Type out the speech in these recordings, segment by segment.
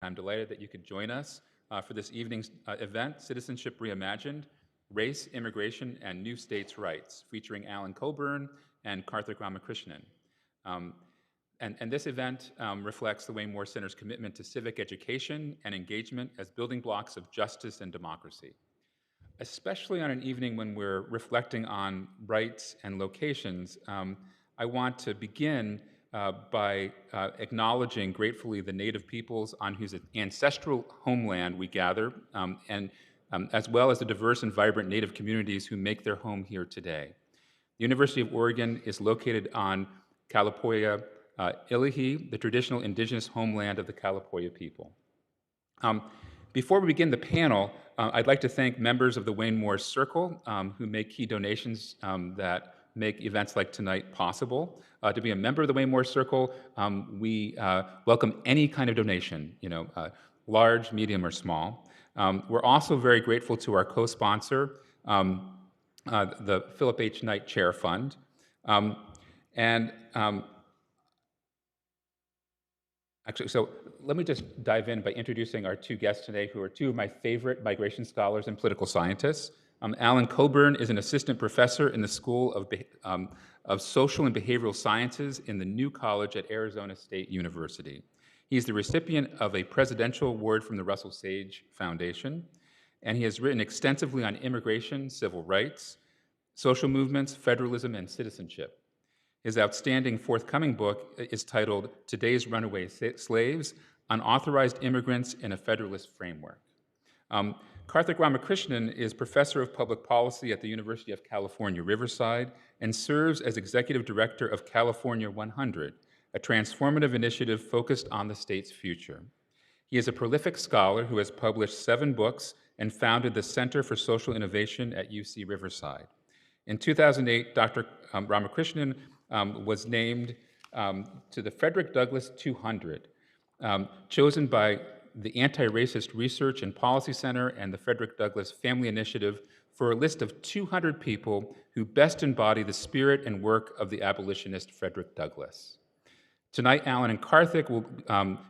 I'm delighted that you could join us for this evening's event, Citizenship Reimagined, Race, Immigration, and New States' Rights, featuring Allan Colbern and Karthick Ramakrishnan. Um, and this event reflects the Wayne Moore Center's commitment to civic education and engagement as building blocks of justice and democracy. Especially on an evening when we're reflecting on rights and locations, I want to begin by acknowledging gratefully the Native peoples on whose ancestral homeland we gather, and as well as the diverse and vibrant Native communities who make their home here today. The University of Oregon is located on Kalapuya Ilihi, the traditional indigenous homeland of the Kalapuya people. Before we begin the panel, I'd like to thank members of the Wayne Moore Circle who make key donations that make events like tonight possible. To be a member of the Wayne Moore Circle, we welcome any kind of donation, large, medium, or small. We're also very grateful to our co-sponsor, the Philip H. Knight Chair Fund. Actually, so let me just dive in by introducing our two guests today, who are two of my favorite migration scholars and political scientists. Allan Colbern is an assistant professor in the School of Social and Behavioral Sciences in the New College at Arizona State University. He is the recipient of a presidential award from the Russell Sage Foundation, and he has written extensively on immigration, civil rights, social movements, federalism, and citizenship. His outstanding forthcoming book is titled Today's Runaway Slaves, Unauthorized Immigrants in a Federalist Framework. Karthick Ramakrishnan is professor of public policy at the University of California, Riverside, and serves as executive director of California 100, a transformative initiative focused on the state's future. He is a prolific scholar who has published 7 books and founded the Center for Social Innovation at UC Riverside. In 2008, Dr. Ramakrishnan was named to the Frederick Douglass 200, chosen by the Anti-Racist Research and Policy Center and the Frederick Douglass Family Initiative for a list of 200 people who best embody the spirit and work of the abolitionist Frederick Douglass. Tonight, Allan and Karthick will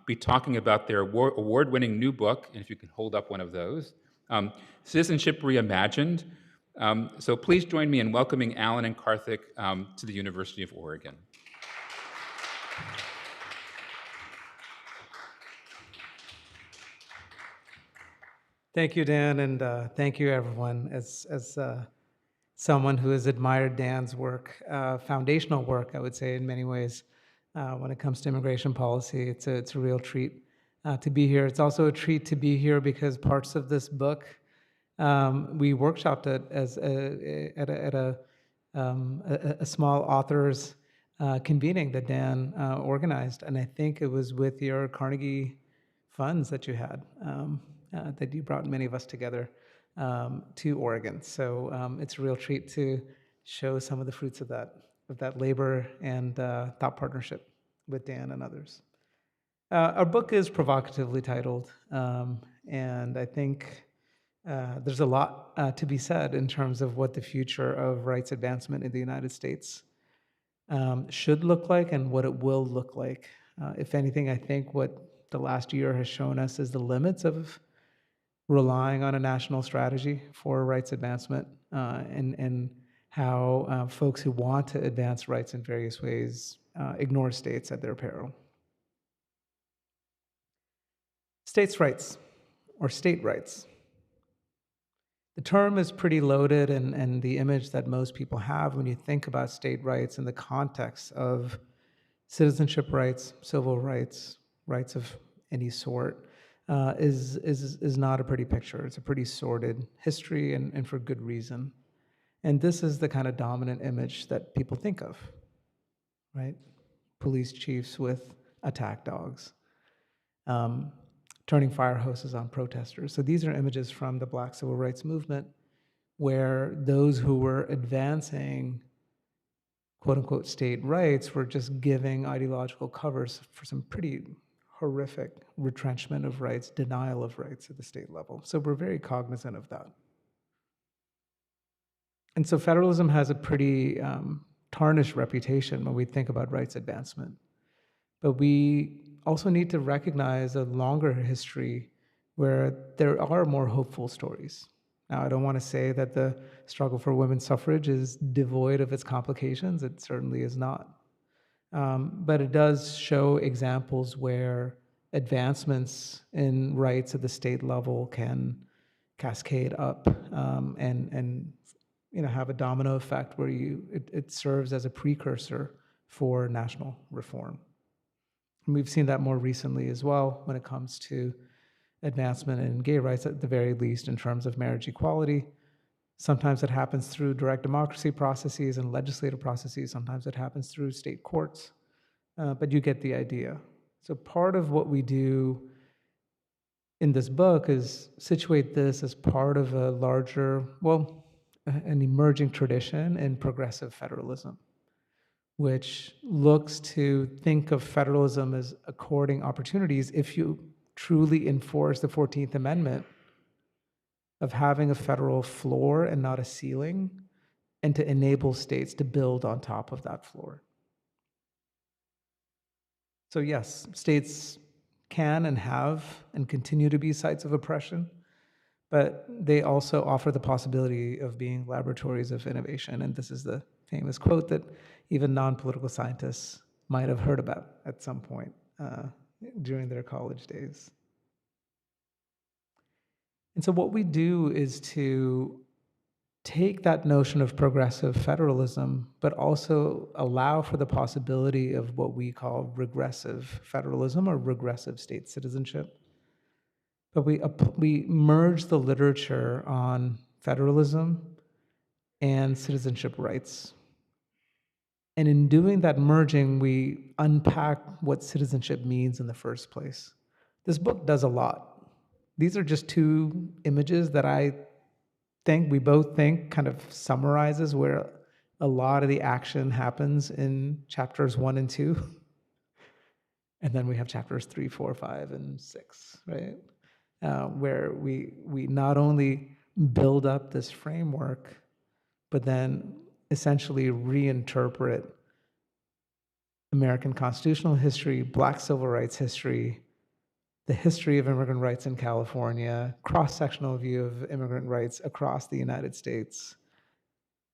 be talking about their award-winning new book, and if you can hold up one of those, Citizenship Reimagined. So please join me in welcoming Allan and Karthick to the University of Oregon. Thank you, Dan, and thank you, everyone. As someone who has admired Dan's work, foundational work, I would say, in many ways, when it comes to immigration policy, it's a real treat to be here. It's also a treat to be here because parts of this book we workshopped it at a small authors convening that Dan organized, and I think it was with your Carnegie funds that you had that you brought many of us together to Oregon. So it's a real treat to show some of the fruits of that labor and thought partnership with Dan and others. Our book is provocatively titled, and I think there's a lot to be said in terms of what the future of rights advancement in the United States should look like and what it will look like. If anything, I think what the last year has shown us is the limits of relying on a national strategy for rights advancement and how folks who want to advance rights in various ways ignore states at their peril. States' rights, or state rights. The term is pretty loaded, and the image that most people have when you think about state rights in the context of citizenship rights, civil rights, rights of any sort, is not a pretty picture. It's a pretty sordid history, and for good reason. And this is the kind of dominant image that people think of, right? Police chiefs with attack dogs, turning fire hoses on protesters. So these are images from the Black Civil Rights Movement where those who were advancing quote-unquote state rights were just giving ideological covers for some pretty horrific retrenchment of rights, denial of rights at the state level. So we're very cognizant of that. And so federalism has a pretty tarnished reputation when we think about rights advancement. But we also need to recognize a longer history where there are more hopeful stories. Now, I don't want to say that the struggle for women's suffrage is devoid of its complications. It certainly is not. But it does show examples where advancements in rights at the state level can cascade up, and have a domino effect where it serves as a precursor for national reform. And we've seen that more recently as well when it comes to advancement in gay rights, at the very least, in terms of marriage equality. Sometimes it happens through direct democracy processes and legislative processes. Sometimes it happens through state courts. But you get the idea. So part of what we do in this book is situate this as part of a larger, an emerging tradition in progressive federalism, which looks to think of federalism as according opportunities, if you truly enforce the 14th Amendment, of having a federal floor and not a ceiling, and to enable states to build on top of that floor. So yes, states can and have and continue to be sites of oppression, but they also offer the possibility of being laboratories of innovation. And this is the famous quote that even non-political scientists might have heard about at some point during their college days. And so what we do is to take that notion of progressive federalism, but also allow for the possibility of what we call regressive federalism or regressive state citizenship. But we merge the literature on federalism and citizenship rights. And in doing that merging, we unpack what citizenship means in the first place. This book does a lot. These are just two images that we both think kind of summarizes where a lot of the action happens in chapters 1 and 2. And then we have chapters 3, 4, 5, and 6, right? Where we not only build up this framework, but then essentially reinterpret American constitutional history, Black civil rights history, the history of immigrant rights in California, cross-sectional view of immigrant rights across the United States,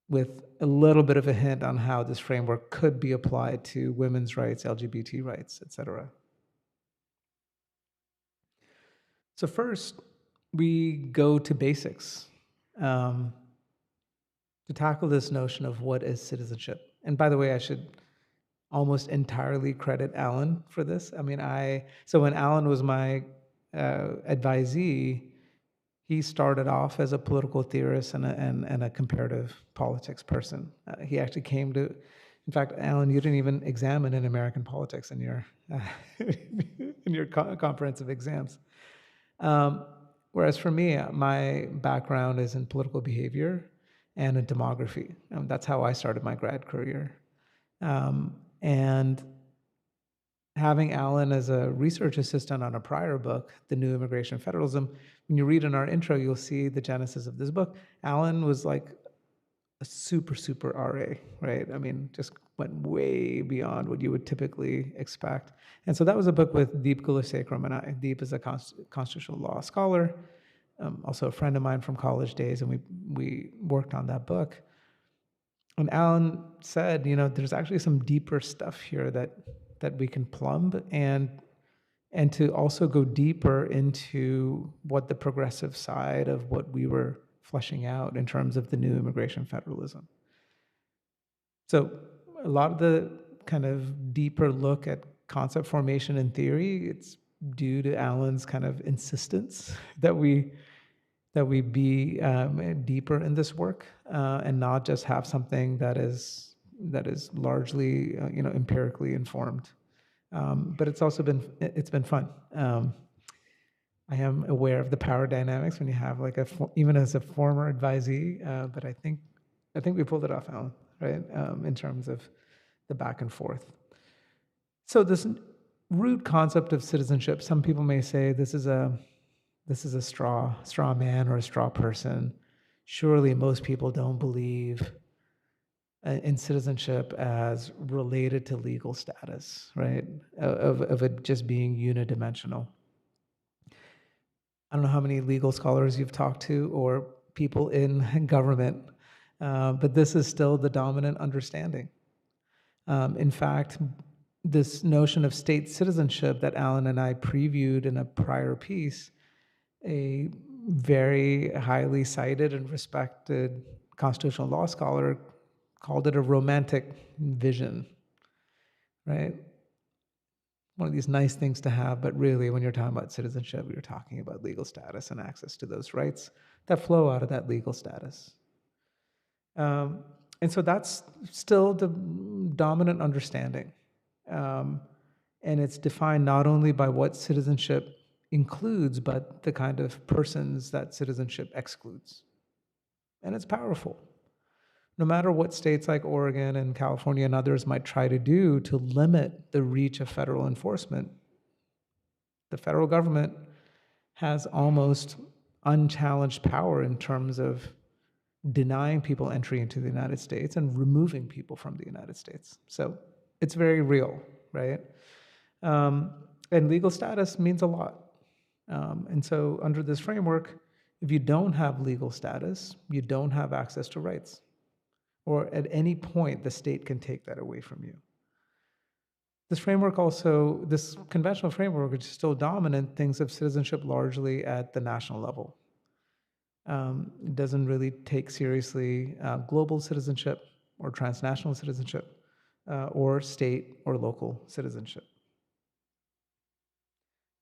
with a little bit of a hint on how this framework could be applied to women's rights, LGBT rights, et cetera. So first, we go to basics to tackle this notion of what is citizenship. And by the way, I should almost entirely credit Allan for this. I mean, so when Allan was my advisee, he started off as a political theorist and a comparative politics person. He actually came to, in fact, Allan, you didn't even examine in American politics in your in your comprehensive exams. Whereas for me, my background is in political behavior and in demography. That's how I started my grad career. And having Allan as a research assistant on a prior book, The New Immigration Federalism, when you read in our intro, you'll see the genesis of this book. Allan was like a super RA, right? I mean, just went way beyond what you would typically expect. And so that was a book with Deep Kulasekaram and I. Deep is a constitutional law scholar, also a friend of mine from college days, and we worked on that book. And Allan said, there's actually some deeper stuff here that we can plumb, and to also go deeper into what the progressive side of what we were fleshing out in terms of the new immigration federalism. So a lot of the kind of deeper look at concept formation and theory, it's due to Allan's kind of insistence that we be deeper in this work and not just have something that is largely empirically informed. But it's also been fun. I am aware of the power dynamics when you have like even as a former advisee, but I think we pulled it off, Allan, right? In terms of the back and forth. So this root concept of citizenship, some people may say this is a straw man or a straw person. Surely most people don't believe in citizenship as related to legal status, right? Of it just being unidimensional. I don't know how many legal scholars you've talked to or people in government, but this is still the dominant understanding. In fact, this notion of state citizenship that Allan and I previewed in a prior piece, a very highly cited and respected constitutional law scholar called it a romantic vision, right? One of these nice things to have, but really, when you're talking about citizenship, you're talking about legal status and access to those rights that flow out of that legal status. And so that's still the dominant understanding. And it's defined not only by what citizenship includes, but the kind of persons that citizenship excludes. And it's powerful. No matter what states like Oregon and California and others might try to do to limit the reach of federal enforcement, the federal government has almost unchallenged power in terms of denying people entry into the United States and removing people from the United States. So it's very real, right? And legal status means a lot. And so under this framework, if you don't have legal status, you don't have access to rights. Or at any point, the state can take that away from you. This framework also, this conventional framework, which is still dominant, thinks of citizenship largely at the national level. It doesn't really take seriously global citizenship or transnational citizenship or state or local citizenship.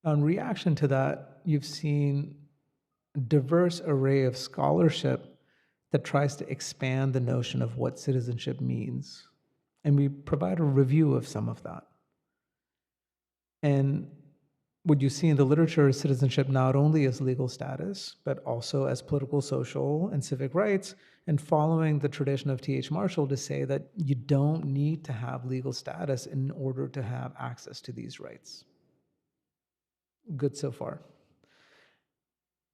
In reaction to that, you've seen a diverse array of scholarship that tries to expand the notion of what citizenship means. And we provide a review of some of that. And what you see in the literature is citizenship not only as legal status, but also as political, social, and civic rights, and following the tradition of T.H. Marshall to say that you don't need to have legal status in order to have access to these rights. Good so far.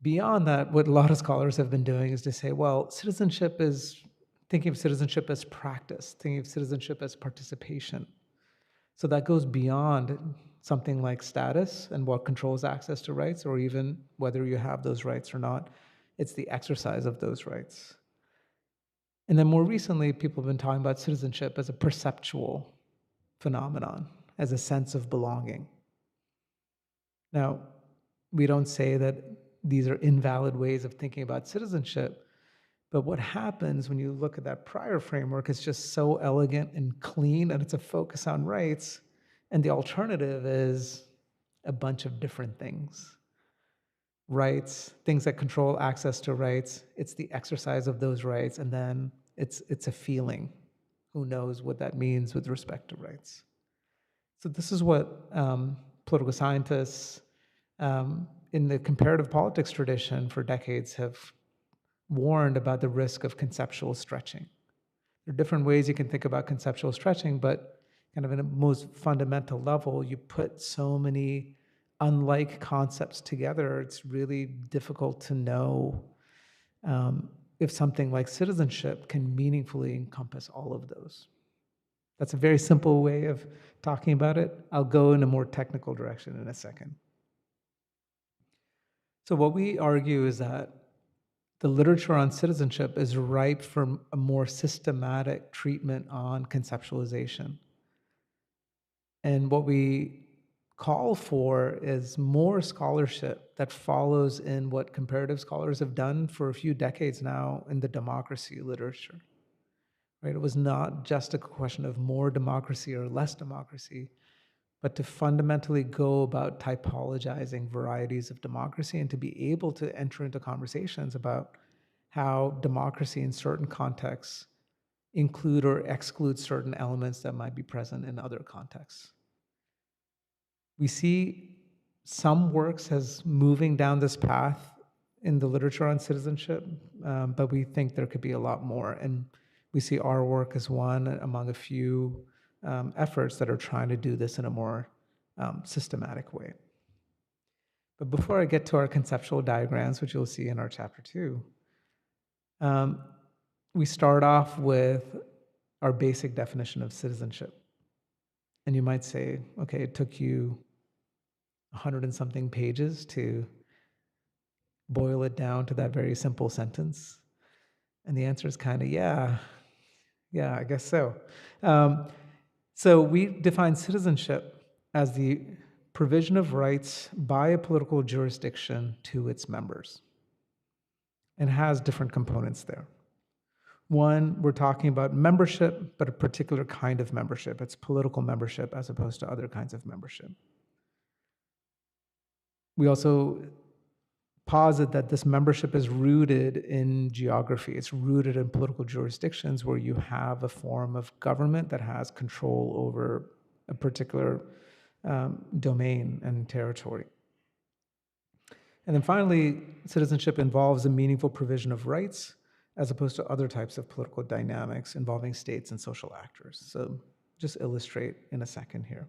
Beyond that, what a lot of scholars have been doing is to say, well, citizenship is thinking of citizenship as practice, thinking of citizenship as participation. So that goes beyond something like status and what controls access to rights, or even whether you have those rights or not. It's the exercise of those rights. And then more recently, people have been talking about citizenship as a perceptual phenomenon, as a sense of belonging. Now, we don't say that these are invalid ways of thinking about citizenship, but what happens when you look at that prior framework is just so elegant and clean, and it's a focus on rights, and the alternative is a bunch of different things. Rights, things that control access to rights, it's the exercise of those rights, and then it's a feeling. Who knows what that means with respect to rights? So this is what political scientists in the comparative politics tradition for decades have warned about the risk of conceptual stretching. There are different ways you can think about conceptual stretching, but kind of in a most fundamental level, you put so many unlike concepts together, it's really difficult to know if something like citizenship can meaningfully encompass all of those. That's a very simple way of talking about it. I'll go in a more technical direction in a second. So what we argue is that the literature on citizenship is ripe for a more systematic treatment on conceptualization. And what we call for is more scholarship that follows in what comparative scholars have done for a few decades now in the democracy literature. Right? It was not just a question of more democracy or less democracy, but to fundamentally go about typologizing varieties of democracy and to be able to enter into conversations about how democracy in certain contexts include or exclude certain elements that might be present in other contexts. We see some works as moving down this path in the literature on citizenship, but we think there could be a lot more. And we see our work as one among a few efforts that are trying to do this in a more systematic way. But before I get to our conceptual diagrams, which you'll see in our chapter 2, we start off with our basic definition of citizenship. And you might say, okay, it took you 100 and something pages to boil it down to that very simple sentence. And the answer is kind of, yeah, I guess so. So we define citizenship as the provision of rights by a political jurisdiction to its members, and has different components there. One, we're talking about membership, but a particular kind of membership. It's political membership as opposed to other kinds of membership. We also posit that this membership is rooted in geography. It's rooted in political jurisdictions where you have a form of government that has control over a particular domain and territory. And then finally, citizenship involves a meaningful provision of rights as opposed to other types of political dynamics involving states and social actors. So just illustrate in a second here.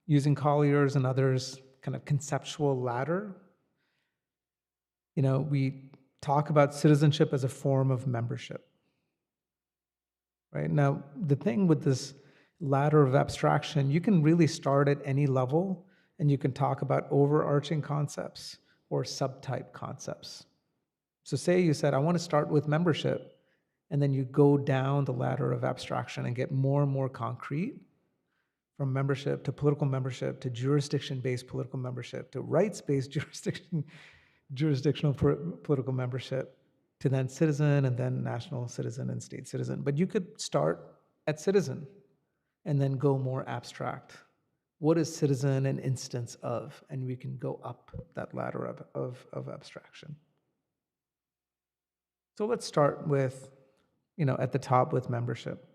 Using Collier's and others' kind of conceptual ladder, we talk about citizenship as a form of membership, right? Now, the thing with this ladder of abstraction, you can really start at any level and you can talk about overarching concepts or subtype concepts. So say you said, I want to start with membership, and then you go down the ladder of abstraction and get more and more concrete, from membership to political membership to jurisdiction-based political membership to rights-based jurisdictional political membership to then citizen and then national citizen and state citizen. But you could start at citizen and then go more abstract. What is citizen an instance of? And we can go up that ladder of abstraction. So let's start with, at the top with membership.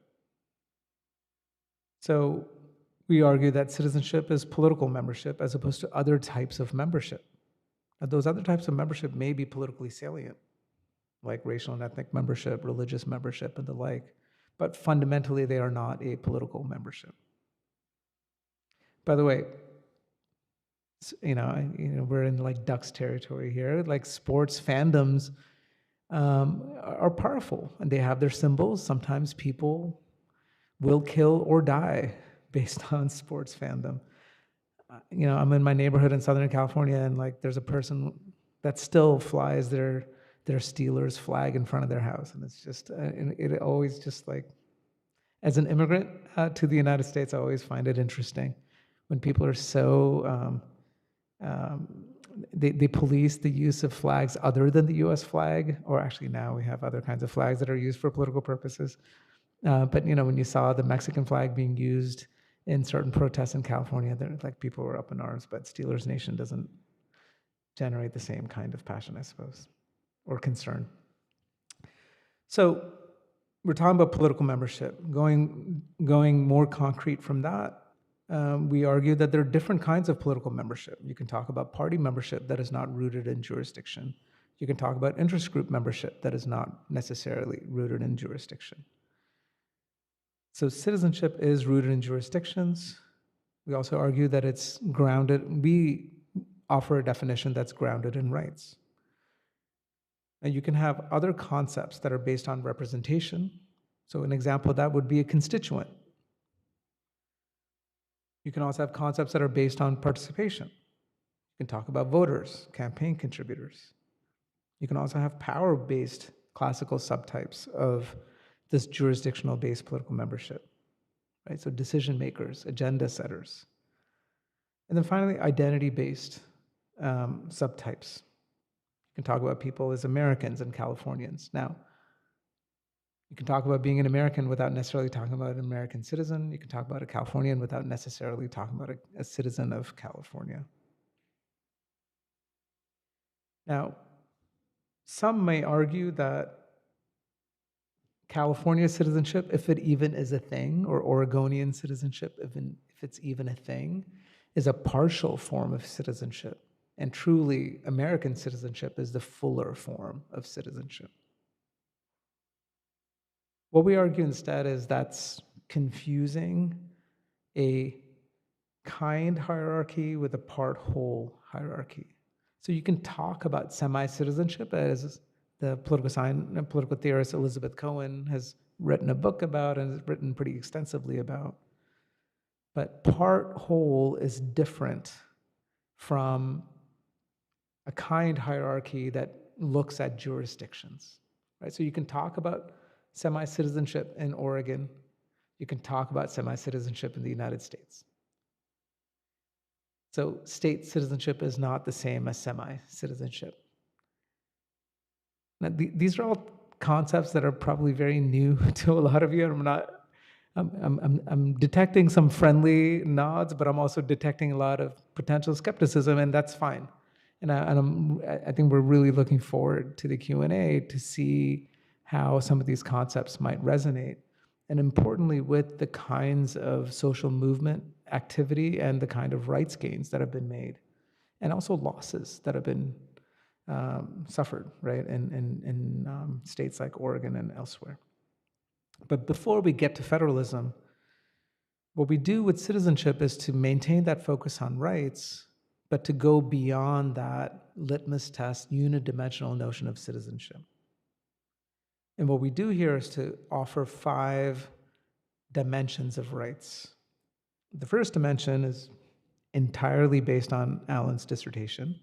So we argue that citizenship is political membership as opposed to other types of membership. Now, those other types of membership may be politically salient, like racial and ethnic membership, religious membership, and the like, but fundamentally they are not a political membership. By the way, we're in like Ducks territory here. Like sports fandoms are powerful, and they have their symbols. Sometimes people will kill or die based on sports fandom. I'm in my neighborhood in Southern California, and like there's a person that still flies their Steelers flag in front of their house, and it's just it always just like, as an immigrant to the United States, I always find it interesting when people are so they police the use of flags other than the U.S. flag, or actually now we have other kinds of flags that are used for political purposes. But when you saw the Mexican flag being used in certain protests in California, like people were up in arms. But Steelers Nation doesn't generate the same kind of passion, I suppose, or concern. So we're talking about political membership. Going more concrete from that, we argue that there are different kinds of political membership. You can talk about party membership that is not rooted in jurisdiction. You can talk about interest group membership that is not necessarily rooted in jurisdiction. So citizenship is rooted in jurisdictions. We also argue that it's grounded. We offer a definition that's grounded in rights. And you can have other concepts that are based on representation. So an example of that would be a constituent. You can also have concepts that are based on participation. You can talk about voters, campaign contributors. You can also have power-based classical subtypes of this jurisdictional-based political membership, right? So decision makers, agenda setters. And then finally, identity-based subtypes. You can talk about people as Americans and Californians. Now, you can talk about being an American without necessarily talking about an American citizen. You can talk about a Californian without necessarily talking about a citizen of California. Now, some may argue that California citizenship, if it even is a thing, or Oregonian citizenship, if it's even a thing, is a partial form of citizenship. And truly, American citizenship is the fuller form of citizenship. What we argue instead is that's confusing a kind hierarchy with a part-whole hierarchy. So you can talk about semi-citizenship, as the political theorist Elizabeth Cohen has written a book about and has written pretty extensively about. But part whole is different from a kind hierarchy that looks at jurisdictions, right? So you can talk about semi-citizenship in Oregon. You can talk about semi-citizenship in the United States. So state citizenship is not the same as semi-citizenship. Now, these are all concepts that are probably very new to a lot of you. I'm detecting some friendly nods, but I'm also detecting a lot of potential skepticism, and that's fine. And I think we're really looking forward to the Q&A to see how some of these concepts might resonate. And importantly, with the kinds of social movement activity and the kind of rights gains that have been made, and also losses that have been suffered, right, in states like Oregon and elsewhere. But before we get to federalism, what we do with citizenship is to maintain that focus on rights, but to go beyond that litmus test, unidimensional notion of citizenship. And what we do here is to offer 5 dimensions of rights. The first dimension is entirely based on Allan's dissertation,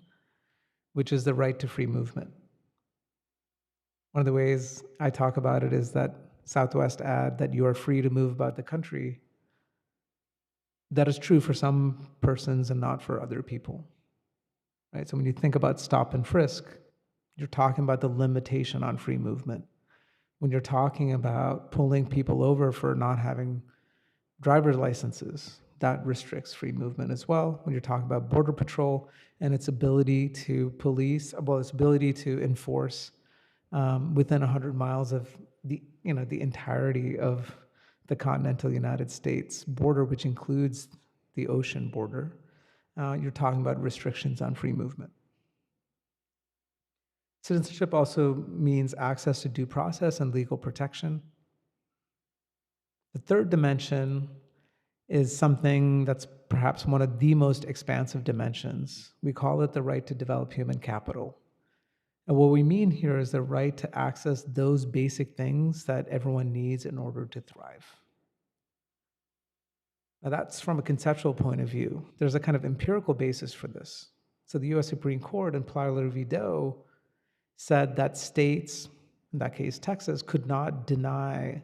which is the right to free movement. One of the ways I talk about it is that Southwest ad that you are free to move about the country. That is true for some persons and not for other people, right? So when you think about stop and frisk, you're talking about the limitation on free movement. When you're talking about pulling people over for not having driver's licenses, that restricts free movement as well. When you're talking about Border Patrol and its ability to police, well, its ability to enforce within 100 miles of the entirety of the continental United States border, which includes the ocean border, you're talking about restrictions on free movement. Citizenship also means access to due process and legal protection. The third dimension is something that's perhaps one of the most expansive dimensions. We call it the right to develop human capital. And what we mean here is the right to access those basic things that everyone needs in order to thrive. Now that's from a conceptual point of view. There's a kind of empirical basis for this. So the US Supreme Court in Plyler v. Doe said that states, in that case Texas, could not deny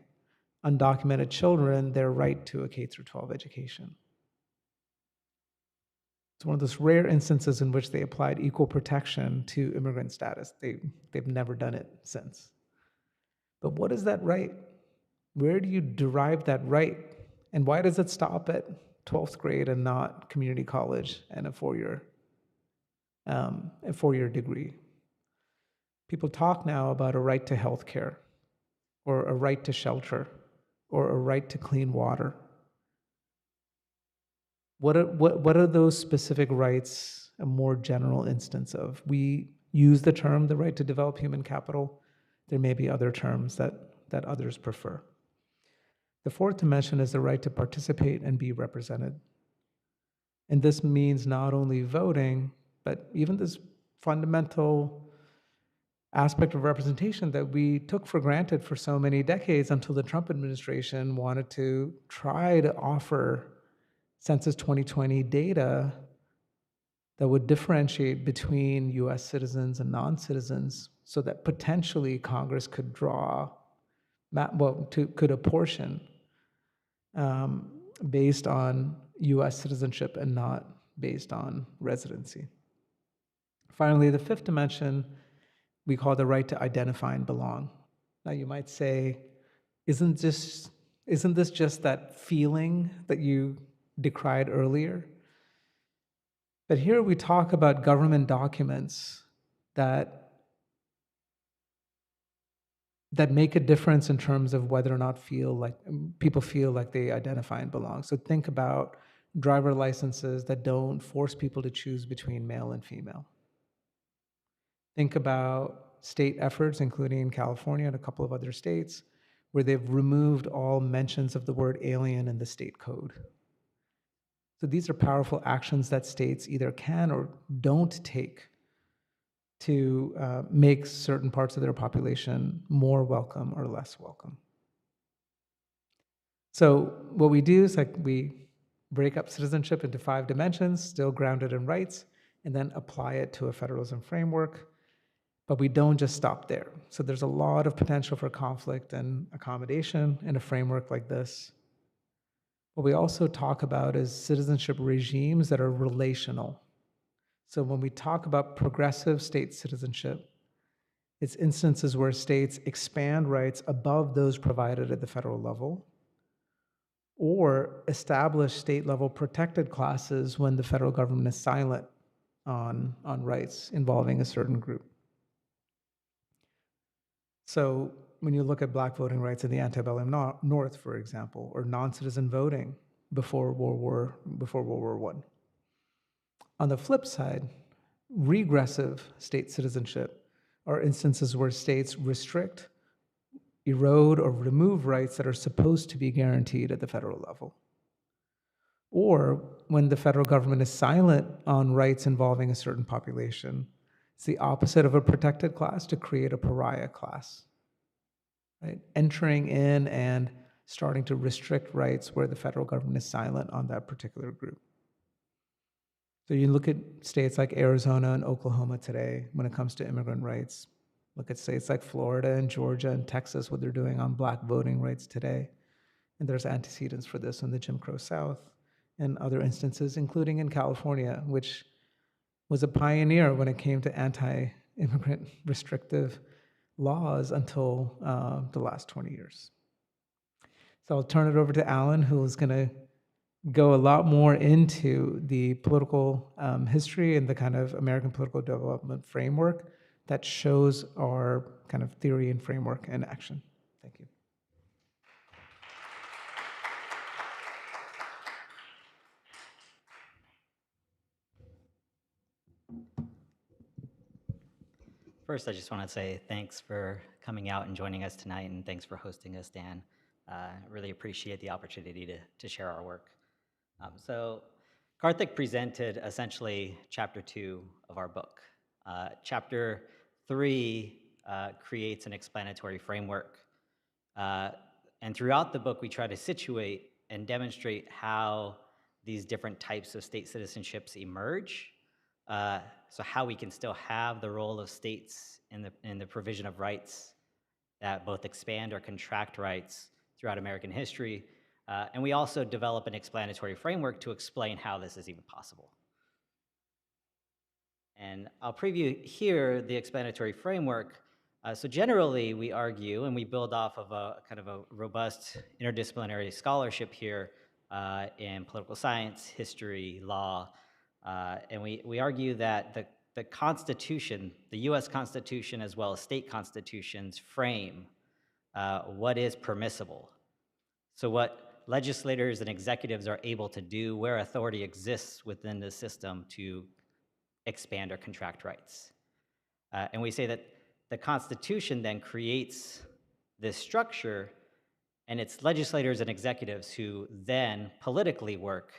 undocumented children their right to a K-12 education. It's one of those rare instances in which they applied equal protection to immigrant status. They've never done it since. But what is that right? Where do you derive that right? And why does it stop at 12th grade and not community college and a four-year degree? People talk now about a right to health care, or a right to shelter, or a right to clean water. What are those specific rights a more general instance of? We use the term the right to develop human capital. There may be other terms that others prefer. The fourth dimension is the right to participate and be represented. And this means not only voting, but even this fundamental aspect of representation that we took for granted for so many decades until the Trump administration wanted to try to offer Census 2020 data that would differentiate between US citizens and non-citizens so that potentially Congress could could apportion based on US citizenship and not based on residency. Finally, the fifth dimension we call the right to identify and belong. Now you might say, isn't this just that feeling that you decried earlier? But here we talk about government documents that make a difference in terms of whether or not people feel like they identify and belong. So think about driver licenses that don't force people to choose between male and female. Think about state efforts, including in California and a couple of other states, where they've removed all mentions of the word alien in the state code. So these are powerful actions that states either can or don't take to make certain parts of their population more welcome or less welcome. So what we do is like we break up citizenship into 5 dimensions, still grounded in rights, and then apply it to a federalism framework. But we don't just stop there. So there's a lot of potential for conflict and accommodation in a framework like this. What we also talk about is citizenship regimes that are relational. So when we talk about progressive state citizenship, it's instances where states expand rights above those provided at the federal level, or establish state level protected classes when the federal government is silent on rights involving a certain group. So when you look at Black voting rights in the antebellum North, for example, or non-citizen voting before World War I. On the flip side, regressive state citizenship are instances where states restrict, erode, or remove rights that are supposed to be guaranteed at the federal level. Or when the federal government is silent on rights involving a certain population, it's the opposite of a protected class to create a pariah class, right? Entering in and starting to restrict rights where the federal government is silent on that particular group. So you look at states like Arizona and Oklahoma today when it comes to immigrant rights. Look at states like Florida and Georgia and Texas, what they're doing on Black voting rights today. And there's antecedents for this in the Jim Crow South and other instances, including in California, which was a pioneer when it came to anti-immigrant restrictive laws until the last 20 years. So I'll turn it over to Allan, who is going to go a lot more into the political history and the kind of American political development framework that shows our kind of theory and framework in action. Thank you. First, I just want to say thanks for coming out and joining us tonight, and thanks for hosting us, Dan. Really appreciate the opportunity to share our work. So Karthick presented essentially chapter 2 of our book. Chapter 3 creates an explanatory framework. And throughout the book, we try to situate and demonstrate how these different types of state citizenships emerge. So how we can still have the role of states in the provision of rights that both expand or contract rights throughout American history. And we also develop an explanatory framework to explain how this is even possible. And I'll preview here the explanatory framework. So generally, we argue, and we build off of a kind of a robust interdisciplinary scholarship here in political science, history, law, and we argue that the Constitution, the US Constitution as well as state constitutions frame what is permissible. So what legislators and executives are able to do, where authority exists within the system to expand or contract rights. And we say that the Constitution then creates this structure, and it's legislators and executives who then politically work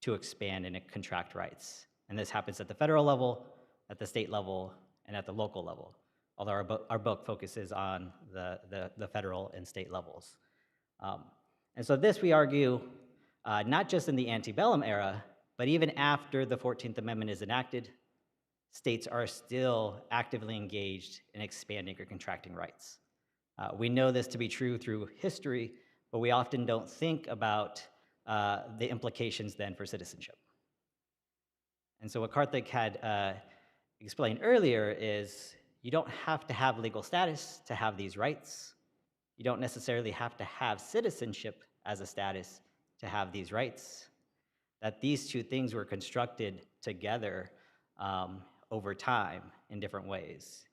to expand and contract rights. And this happens at the federal level, at the state level, and at the local level, although our book focuses on the federal and state levels. And so this, we argue, not just in the antebellum era, but even after the 14th Amendment is enacted, states are still actively engaged in expanding or contracting rights. We know this to be true through history, but we often don't think about the implications then for citizenship. And so what Karthick had explained earlier is you don't have to have legal status to have these rights. You don't necessarily have to have citizenship as a status to have these rights. That these two things were constructed together over time in different ways.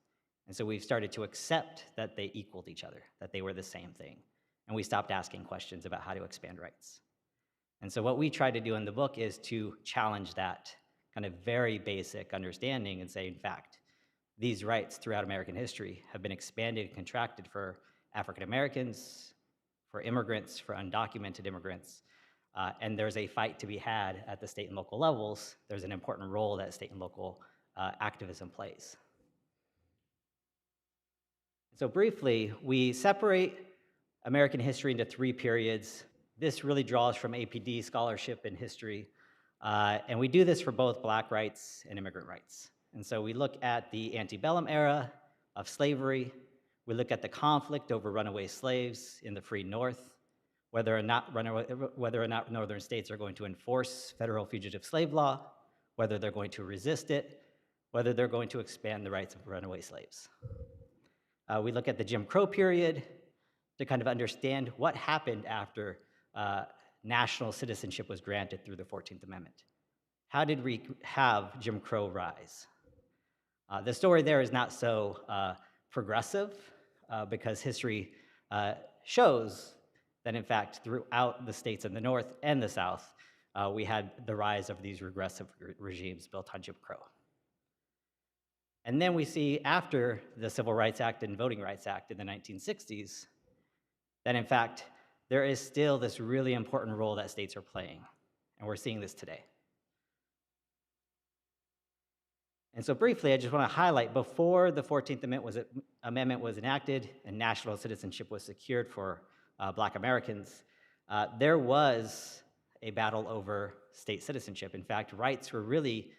And so we've started to accept that they equaled each other, that they were the same thing. And we stopped asking questions about how to expand rights. And so what we try to do in the book is to challenge that kind of very basic understanding and say, in fact, these rights throughout American history have been expanded and contracted for African Americans, for immigrants, for undocumented immigrants. And there's a fight to be had at the state and local levels. There's an important role that state and local activism plays. So briefly, we separate American history into three periods. This really draws from APD scholarship in history. And we do this for both Black rights and immigrant rights. And so we look at the antebellum era of slavery. We look at the conflict over runaway slaves in the free North, whether or not northern states are going to enforce federal fugitive slave law, whether they're going to resist it, whether they're going to expand the rights of runaway slaves. We look at the Jim Crow period to kind of understand what happened after national citizenship was granted through the 14th Amendment. How did we have Jim Crow rise? The story there is not so progressive because history shows that, in fact, throughout the states in the North and the South, we had the rise of these regressive regimes built on Jim Crow. And then we see after the Civil Rights Act and Voting Rights Act in the 1960s, that in fact, there is still this really important role that states are playing. And we're seeing this today. And so briefly, I just want to highlight, before the 14th Amendment was enacted and national citizenship was secured for Black Americans, there was a battle over state citizenship. In fact, rights were really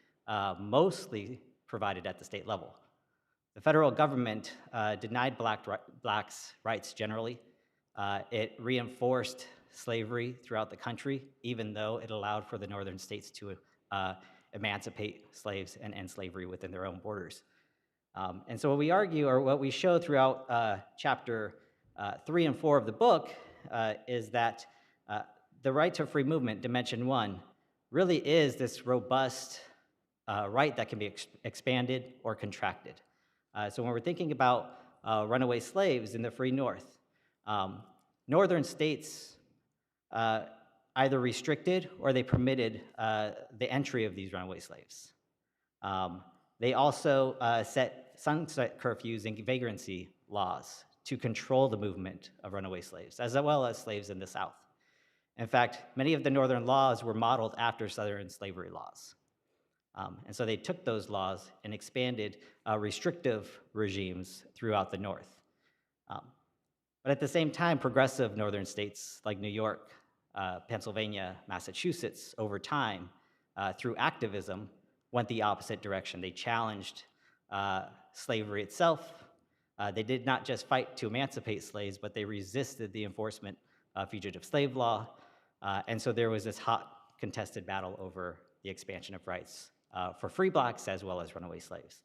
mostly provided at the state level. The federal government denied blacks' rights generally. It reinforced slavery throughout the country, even though it allowed for the northern states to emancipate slaves and end slavery within their own borders. And so what we argue, or what we show throughout chapter 3 and 4 of the book, is that the right to free movement, dimension 1, really is this robust right that can be expanded or contracted. So when we're thinking about runaway slaves in the free North, northern states either restricted or they permitted the entry of these runaway slaves. They also set sunset curfews and vagrancy laws to control the movement of runaway slaves, as well as slaves in the South. In fact, many of the northern laws were modeled after southern slavery laws. And so they took those laws and expanded restrictive regimes throughout the North. But at the same time, progressive northern states like New York, Pennsylvania, Massachusetts, over time, through activism, went the opposite direction. They challenged slavery itself. They did not just fight to emancipate slaves, but they resisted the enforcement of fugitive slave law. And so there was this hot contested battle over the expansion of rights for free blacks as well as runaway slaves.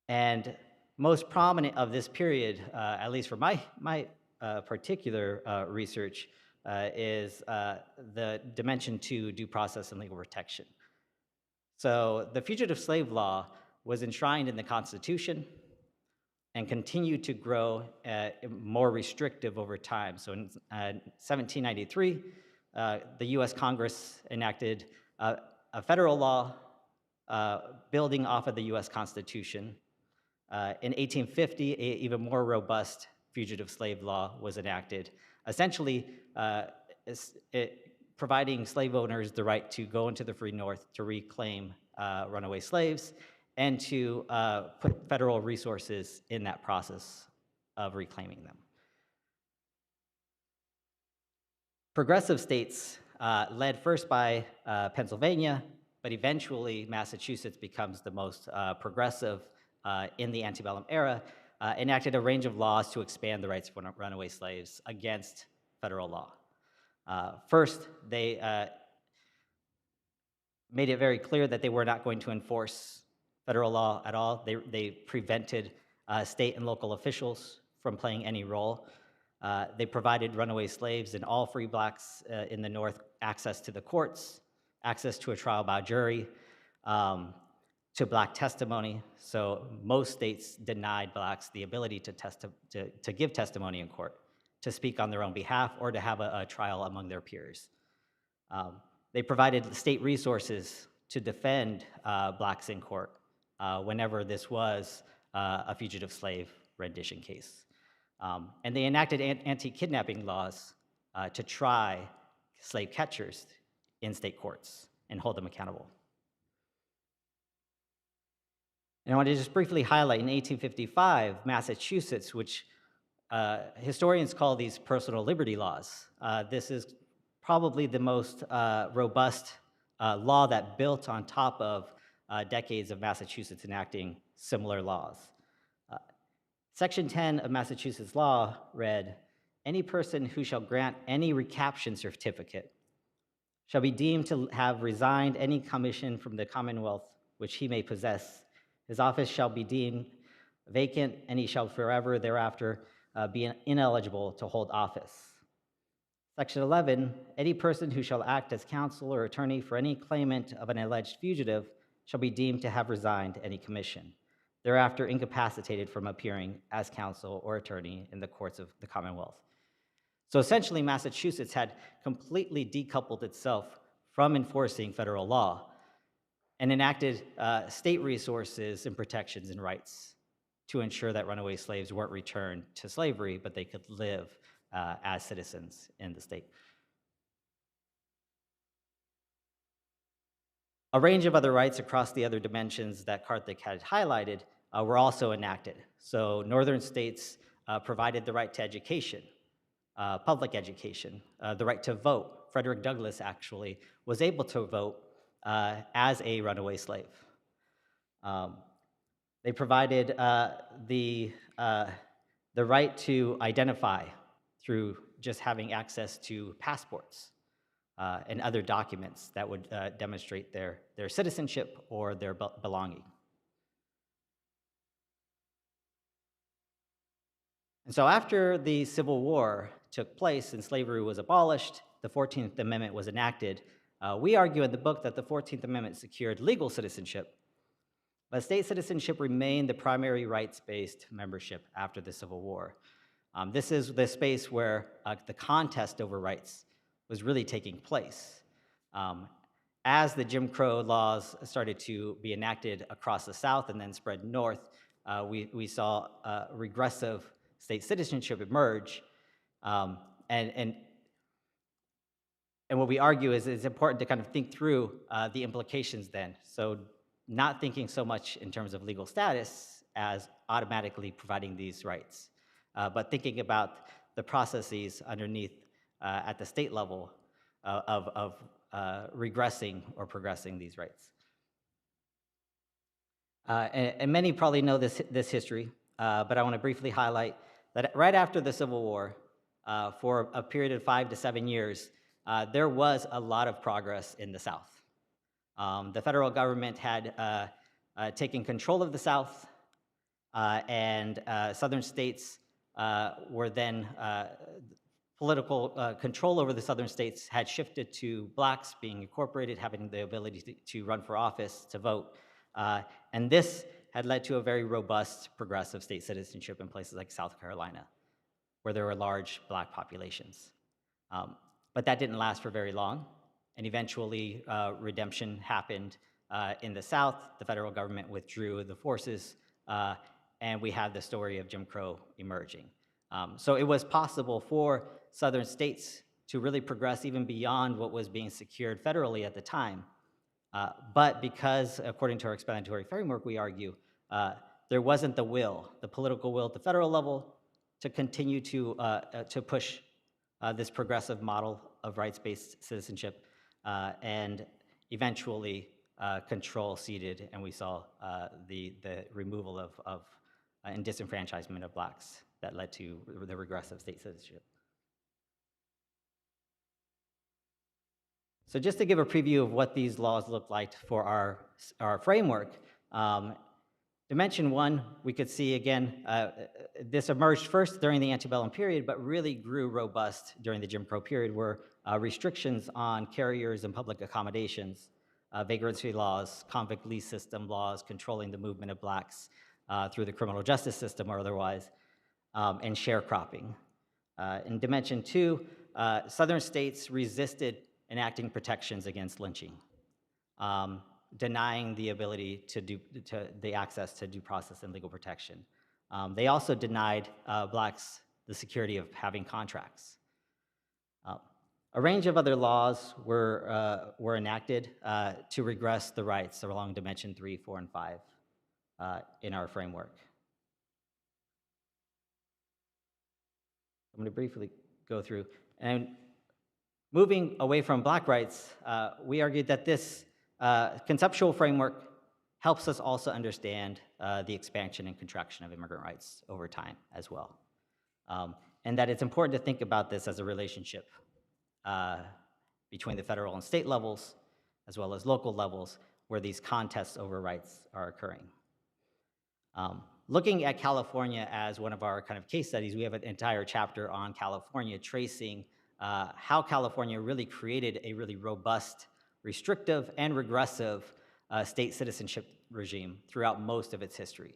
And most prominent of this period, at least for my particular research, is the Dimension 2 due process and legal protection. So the fugitive slave law was enshrined in the Constitution and continued to grow more restrictive over time. So in 1793, the US Congress enacted a federal law building off of the US Constitution. In 1850, an even more robust fugitive slave law was enacted, essentially providing slave owners the right to go into the free North to reclaim runaway slaves and to put federal resources in that process of reclaiming them. Progressive states, led first by Pennsylvania, but eventually Massachusetts becomes the most progressive in the antebellum era, enacted a range of laws to expand the rights of runaway slaves against federal law. First, they made it very clear that they were not going to enforce federal law at all. They prevented state and local officials from playing any role. They provided runaway slaves and all free blacks in the North access to the courts, access to a trial by jury, to black testimony. So most states denied blacks the ability to give testimony in court, to speak on their own behalf, or to have a trial among their peers. They provided state resources to defend blacks in court whenever this was a fugitive slave rendition case. And they enacted anti-kidnapping laws to try slave catchers in state courts and hold them accountable. And I want to just briefly highlight in 1855, Massachusetts, which historians call these personal liberty laws. This is probably the most robust law that built on top of decades of Massachusetts enacting similar laws. Section 10 of Massachusetts law read, "Any person who shall grant any recaption certificate shall be deemed to have resigned any commission from the Commonwealth which he may possess. His office shall be deemed vacant, and he shall forever thereafter be ineligible to hold office." Section 11, "Any person who shall act as counsel or attorney for any claimant of an alleged fugitive shall be deemed to have resigned any commission, thereafter incapacitated from appearing as counsel or attorney in the courts of the Commonwealth." So essentially, Massachusetts had completely decoupled itself from enforcing federal law and enacted state resources and protections and rights to ensure that runaway slaves weren't returned to slavery, but they could live as citizens in the state. A range of other rights across the other dimensions that Karthick had highlighted were also enacted. So northern states provided the right to education, public education, the right to vote. Frederick Douglass actually was able to vote as a runaway slave. They provided the right to identify through just having access to passports and other documents that would demonstrate their citizenship or their belonging. And so after the Civil War took place and slavery was abolished, the 14th Amendment was enacted. We argue in the book that the 14th Amendment secured legal citizenship, but state citizenship remained the primary rights-based membership after the Civil War. This is the space where the contest over rights was really taking place. As the Jim Crow laws started to be enacted across the South and then spread north, we saw regressive state citizenship emerge. And what we argue is it's important to kind of think through the implications then. So not thinking so much in terms of legal status as automatically providing these rights, but thinking about the processes underneath at the state level of regressing or progressing these rights. And many probably know this history, but I want to briefly highlight that right after the Civil War, for a period of 5 to 7 years, there was a lot of progress in the South. The federal government had taken control of the South, and southern states were then, political control over the southern states had shifted to blacks being incorporated, having the ability to run for office, to vote. And this had led to a very robust progressive state citizenship in places like South Carolina, where there were large black populations. But that didn't last for very long, and eventually redemption happened in the South. The federal government withdrew the forces, and we have the story of Jim Crow emerging. So it was possible for southern states to really progress even beyond what was being secured federally at the time. But because, according to our explanatory framework, we argue, there wasn't the political will at the federal level to continue to push this progressive model of rights-based citizenship, and eventually control ceded, and we saw the removal of and disenfranchisement of blacks that led to the regressive state citizenship. So just to give a preview of what these laws look like for our framework, Dimension 1, we could see again, this emerged first during the antebellum period, but really grew robust during the Jim Crow period, where restrictions on carriers and public accommodations, vagrancy laws, convict lease system laws, controlling the movement of blacks through the criminal justice system or otherwise, and sharecropping. In Dimension 2, southern states resisted enacting protections against lynching, denying the ability to the access to due process and legal protection. They also denied blacks the security of having contracts. A range of other laws were enacted to regress the rights along Dimension 3, 4, and 5. in our framework. I'm going to briefly go through. And moving away from Black rights, we argued that this conceptual framework helps us also understand the expansion and contraction of immigrant rights over time as well. And that it's important to think about this as a relationship between the federal and state levels, as well as local levels, where these contests over rights are occurring. Looking at California as one of our kind of case studies, we have an entire chapter on California tracing how California really created a really robust, restrictive, and regressive state citizenship regime throughout most of its history.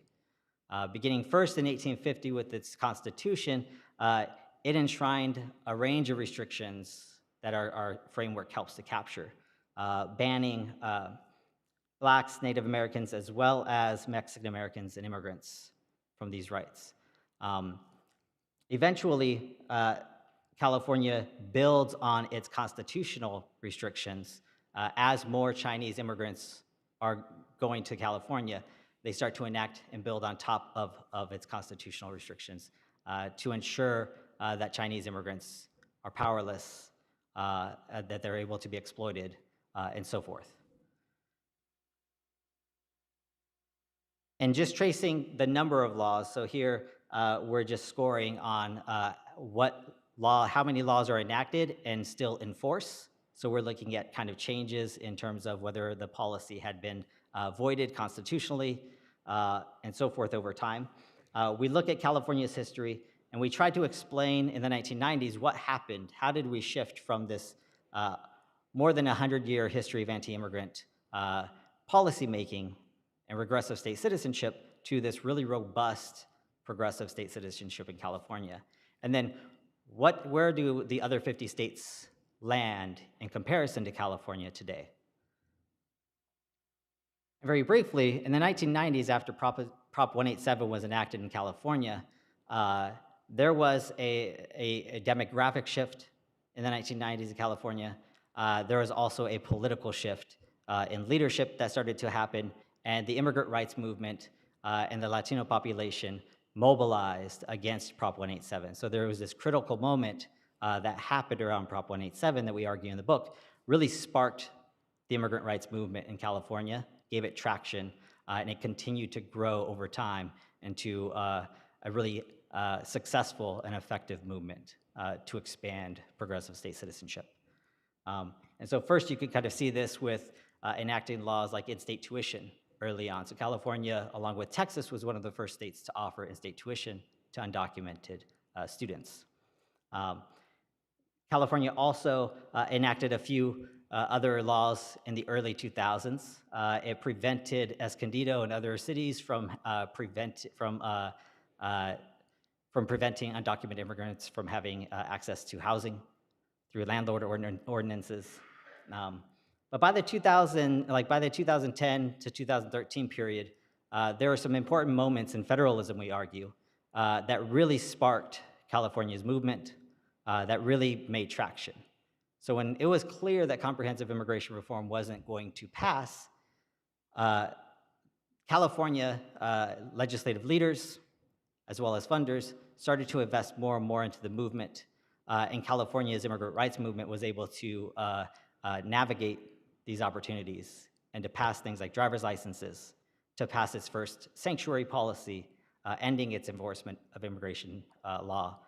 Beginning first in 1850 with its constitution, it enshrined a range of restrictions that our framework helps to capture, banning Blacks, Native Americans, as well as Mexican Americans and immigrants from these rights. Eventually, California builds on its constitutional restrictions. As more Chinese immigrants are going to California, they start to enact and build on top of its constitutional restrictions to ensure that Chinese immigrants are powerless, that they're able to be exploited, and so forth. And just tracing the number of laws, so here we're just scoring on how many laws are enacted and still in force. So we're looking at kind of changes in terms of whether the policy had been voided constitutionally and so forth over time. We look at California's history, and we try to explain in the 1990s what happened. How did we shift from this more than 100-year history of anti-immigrant policymaking and regressive state citizenship to this really robust progressive state citizenship in California? And then where do the other 50 states land in comparison to California today? And very briefly, in the 1990s, after Prop 187 was enacted in California, there was a demographic shift in the 1990s in California. There was also a political shift in leadership that started to happen, and the immigrant rights movement and the Latino population mobilized against Prop 187. So there was this critical moment that happened around Prop 187 that we argue in the book, really sparked the immigrant rights movement in California, gave it traction, and it continued to grow over time into a really successful and effective movement to expand progressive state citizenship. And so first you could kind of see this with enacting laws like in-state tuition early on. So California, along with Texas, was one of the first states to offer in-state tuition to undocumented students. California also enacted a few other laws in the early 2000s. It prevented Escondido and other cities from preventing undocumented immigrants from having access to housing through landlord ordinances. But by the 2010 to 2013 period, there were some important moments in federalism, we argue, that really sparked California's movement, that really made traction. So when it was clear that comprehensive immigration reform wasn't going to pass, California legislative leaders, as well as funders, started to invest more and more into the movement, and California's immigrant rights movement was able to navigate these opportunities and to pass things like driver's licenses, to pass its first sanctuary policy, ending its enforcement of immigration law,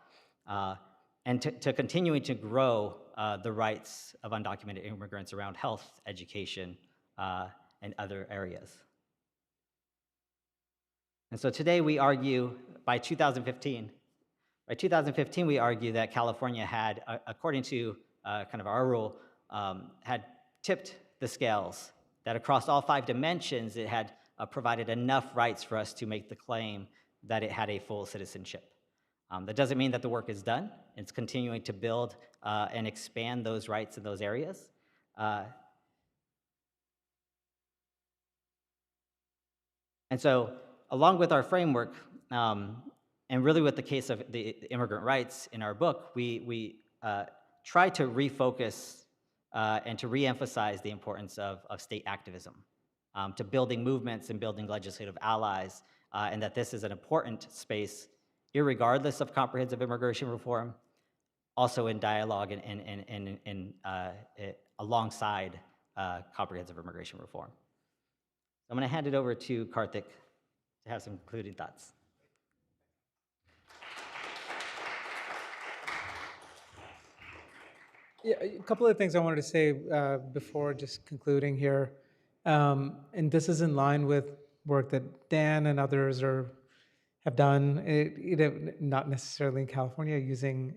and to continuing to grow the rights of undocumented immigrants around health, education, and other areas. And so today we argue, by 2015, we argue that California had, according to kind of our rule, had tipped the scales, that across all 5 dimensions, it had provided enough rights for us to make the claim that it had a full citizenship. That doesn't mean that the work is done. It's continuing to build and expand those rights in those areas. And so, along with our framework, and really with the case of the immigrant rights in our book, we try to refocus and to reemphasize the importance of state activism to building movements and building legislative allies, and that this is an important space, irregardless of comprehensive immigration reform, also in dialogue and alongside comprehensive immigration reform. I'm going to hand it over to Karthick to have some concluding thoughts. Yeah, a couple of things I wanted to say before just concluding here. And this is in line with work that Dan and others have done, not necessarily in California, using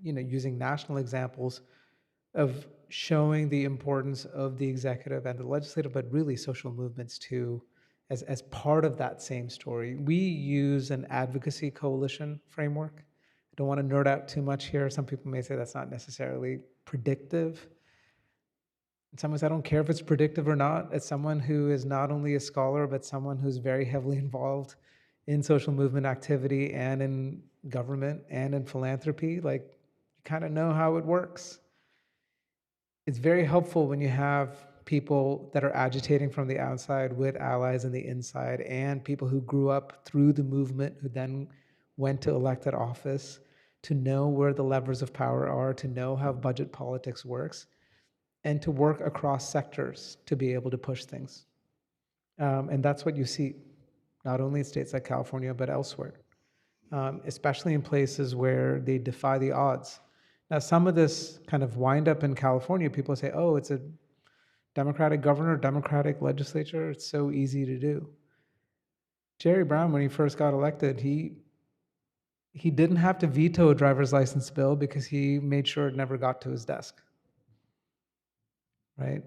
using national examples of showing the importance of the executive and the legislative, but really social movements too, as part of that same story. We use an advocacy coalition framework. I don't want to nerd out too much here. Some people may say that's not necessarily predictive. In some ways, I don't care if it's predictive or not. As someone who is not only a scholar, but someone who's very heavily involved in social movement activity and in government and in philanthropy, like, you kind of know how it works. It's very helpful when you have people that are agitating from the outside with allies in the inside, and people who grew up through the movement who then went to elected office, to know where the levers of power are, to know how budget politics works, and to work across sectors to be able to push things. And that's what you see, not only in states like California, but elsewhere, especially in places where they defy the odds. Now, some of this kind of wind up in California, people say, oh, it's a Democratic governor, Democratic legislature, it's so easy to do. Jerry Brown, when he first got elected, he didn't have to veto a driver's license bill because he made sure it never got to his desk, right?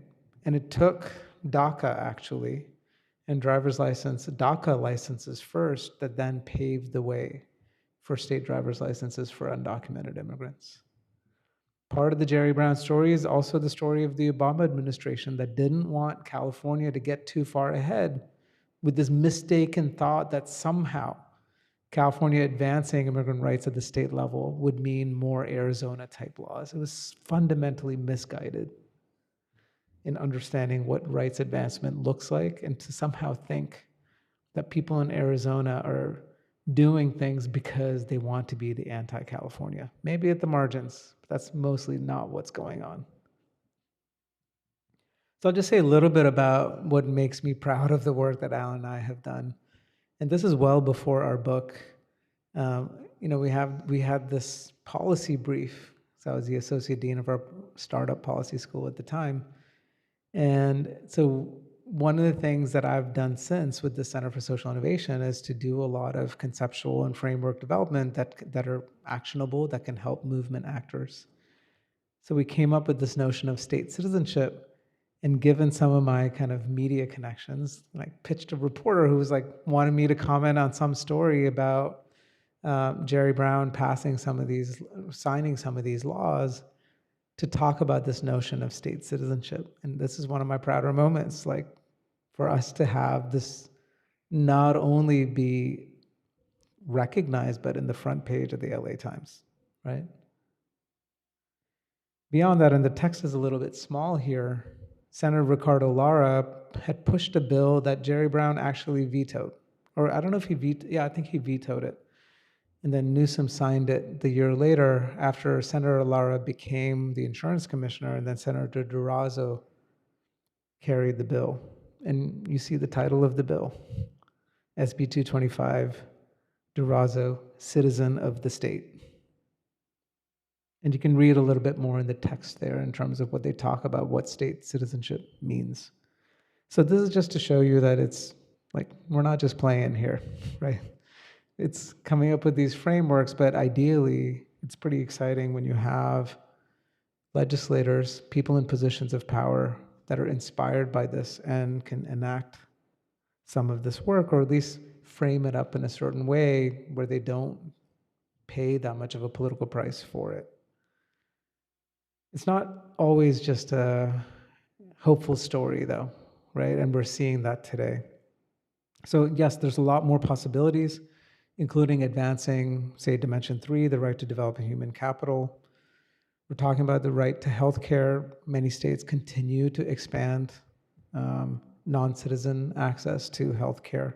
And it took DACA, actually, and DACA licenses first, that then paved the way for state driver's licenses for undocumented immigrants. Part of the Jerry Brown story is also the story of the Obama administration that didn't want California to get too far ahead with this mistaken thought that somehow California advancing immigrant rights at the state level would mean more Arizona-type laws. It was fundamentally misguided in understanding what rights advancement looks like, and to somehow think that people in Arizona are doing things because they want to be the anti-California. Maybe at the margins, but that's mostly not what's going on. So I'll just say a little bit about what makes me proud of the work that Allan and I have done. And this is well before our book. We had this policy brief. So I was the associate dean of our startup policy school at the time. And so one of the things that I've done since with the Center for Social Innovation is to do a lot of conceptual and framework development that are actionable, that can help movement actors. So we came up with this notion of state citizenship, and given some of my kind of media connections, I pitched a reporter who was wanted me to comment on some story about Jerry Brown signing some of these laws, to talk about this notion of state citizenship. And this is one of my prouder moments, for us to have this not only be recognized, but in the front page of the LA Times, right? Beyond that, and the text is a little bit small here, Senator Ricardo Lara had pushed a bill that Jerry Brown actually vetoed. Or I don't know if he vetoed, I think he vetoed it. And then Newsom signed it the year later after Senator Lara became the insurance commissioner, and then Senator Durazo carried the bill. And you see the title of the bill, SB 225, Durazo, Citizen of the State. And you can read a little bit more in the text there in terms of what they talk about, what state citizenship means. So this is just to show you that it's we're not just playing here, right? It's coming up with these frameworks, but ideally, it's pretty exciting when you have legislators, people in positions of power that are inspired by this and can enact some of this work, or at least frame it up in a certain way where they don't pay that much of a political price for it. It's not always just a hopeful story, though, right? And we're seeing that today. So yes, there's a lot more possibilities, including advancing, say, Dimension 3, the right to develop a human capital. We're talking about the right to healthcare. Many states continue to expand non-citizen access to healthcare.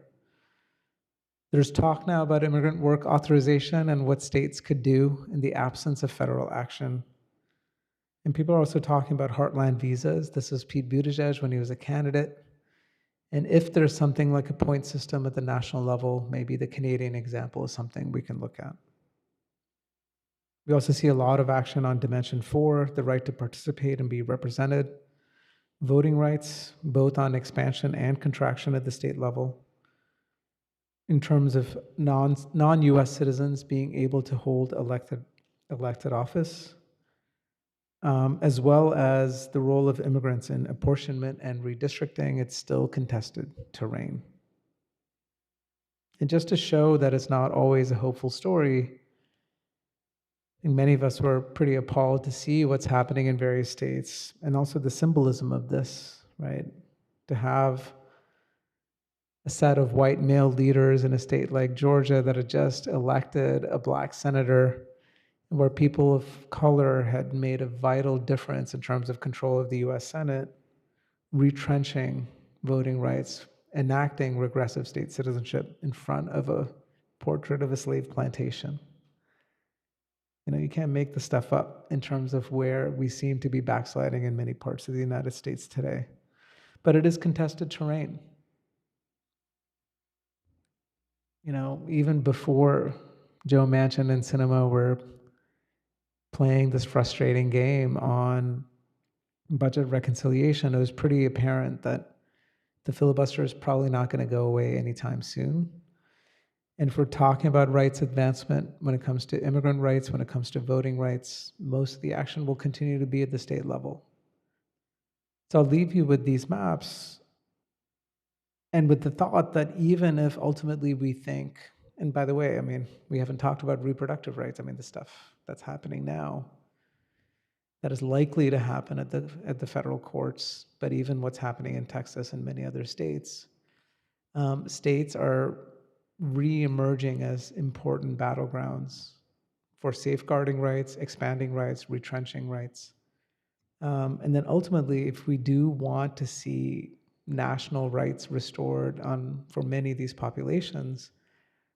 There's talk now about immigrant work authorization and what states could do in the absence of federal action. And people are also talking about heartland visas. This is Pete Buttigieg when he was a candidate. And if there's something like a point system at the national level, maybe the Canadian example is something we can look at. We also see a lot of action on Dimension 4, the right to participate and be represented, voting rights, both on expansion and contraction at the state level, in terms of non-US citizens being able to hold elected office, as well as the role of immigrants in apportionment and redistricting. It's still contested terrain. And just to show that it's not always a hopeful story, I think many of us were pretty appalled to see what's happening in various states, and also the symbolism of this, right? To have a set of white male leaders in a state like Georgia that had just elected a black senator, where people of color had made a vital difference in terms of control of the US Senate, retrenching voting rights, enacting regressive state citizenship in front of a portrait of a slave plantation. You know, you can't make the stuff up in terms of where we seem to be backsliding in many parts of the United States today. But it is contested terrain. You know, even before Joe Manchin and Sinema were playing this frustrating game on budget reconciliation, it was pretty apparent that the filibuster is probably not going to go away anytime soon. And if we're talking about rights advancement, when it comes to immigrant rights, when it comes to voting rights, most of the action will continue to be at the state level. So I'll leave you with these maps and with the thought that even if ultimately we think, and by the way, I mean, we haven't talked about reproductive rights. I mean, the stuff that's happening now that is likely to happen at the federal courts, but even what's happening in Texas and many other states, states are re-emerging as important battlegrounds for safeguarding rights, expanding rights, retrenching rights. And then ultimately, if we do want to see national rights restored for many of these populations,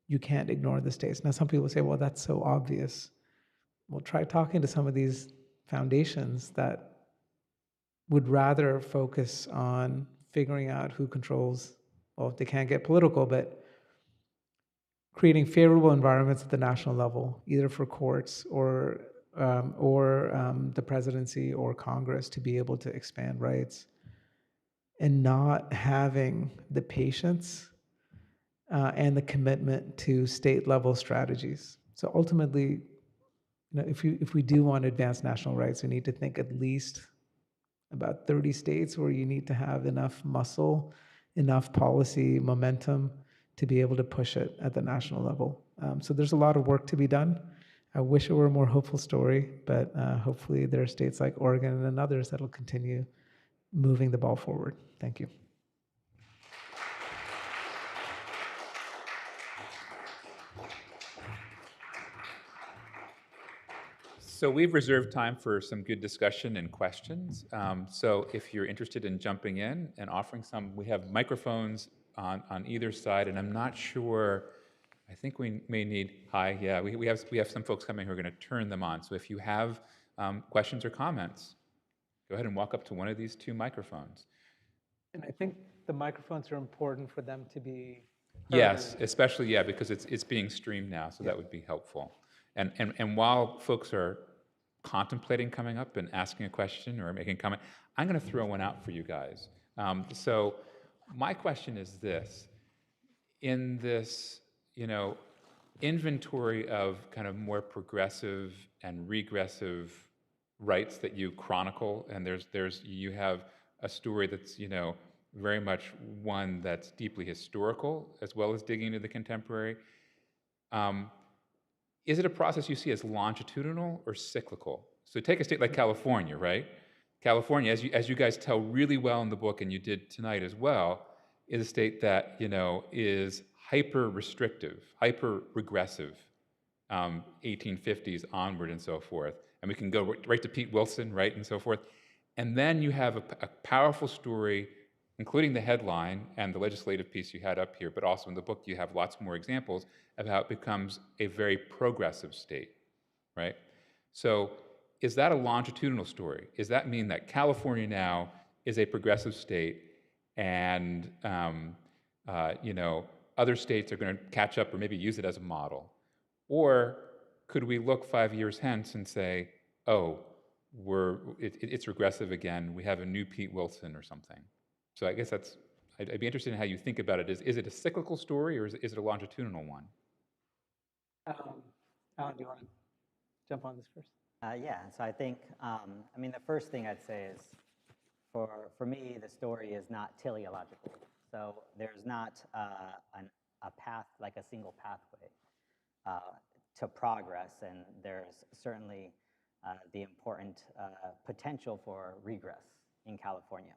you can't ignore the states. Now, some people say, well, that's so obvious. Well, try talking to some of these foundations that would rather focus on figuring out who controls, well, they can't get political, but creating favorable environments at the national level, either for courts or the presidency or Congress to be able to expand rights, and not having the patience and the commitment to state level strategies. So ultimately, you know, if we do want to advance national rights, we need to think at least about 30 states where you need to have enough muscle, enough policy momentum to be able to push it at the national level. So there's a lot of work to be done. I wish it were a more hopeful story, but hopefully there are states like Oregon and others that will continue moving the ball forward. Thank you. So we've reserved time for some good discussion and questions. So if you're interested in jumping in and offering some, we have microphones on either side, and I'm not sure, I think we may need, we have some folks coming who are going to turn them on. So if you have questions or comments, go ahead and walk up to one of these two microphones. And I think the microphones are important for them to be heard. Yes, especially, because it's being streamed now, so that would be helpful. And while folks are contemplating coming up and asking a question or making a comment, I'm going to throw one out for you guys. So my question is this: in this, inventory of kind of more progressive and regressive rights that you chronicle, and you have a story that's very much one that's deeply historical as well as digging into the contemporary. Is it a process you see as longitudinal or cyclical? So take a state like California, right? California, as you guys tell really well in the book, and you did tonight as well, is a state that is hyper restrictive, hyper regressive, 1850s onward and so forth. And we can go right to Pete Wilson, right, and so forth. And then you have a powerful story including the headline and the legislative piece you had up here, but also in the book you have lots more examples of how it becomes a very progressive state, right? So is that a longitudinal story? Does that mean that California now is a progressive state and other states are going to catch up or maybe use it as a model? Or could we look 5 years hence and say, oh, it's regressive again, we have a new Pete Wilson or something? So I guess I'd be interested in how you think about it. Is it a cyclical story or is it a longitudinal one? Allan, do you want to jump on this first? Yeah, so I think, the first thing I'd say is, for me, the story is not teleological. So there's not a path, like a single pathway to progress, and there's certainly the important potential for regress in California.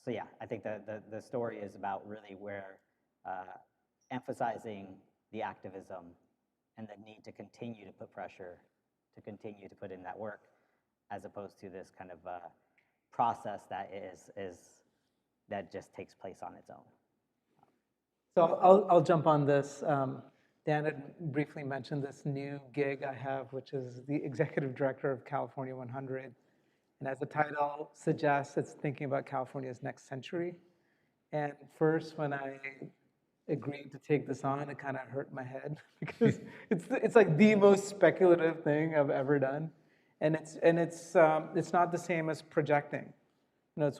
So yeah, I think the story is about really where emphasizing the activism and the need to continue to put pressure, to continue to put in that work, as opposed to this kind of process that that just takes place on its own. So I'll jump on this. Dan had briefly mentioned this new gig I have, which is the executive director of California 100. And as the title suggests, it's thinking about California's next century. And first, when I agreed to take this on, it kind of hurt my head because it's like the most speculative thing I've ever done, and it's not the same as projecting. And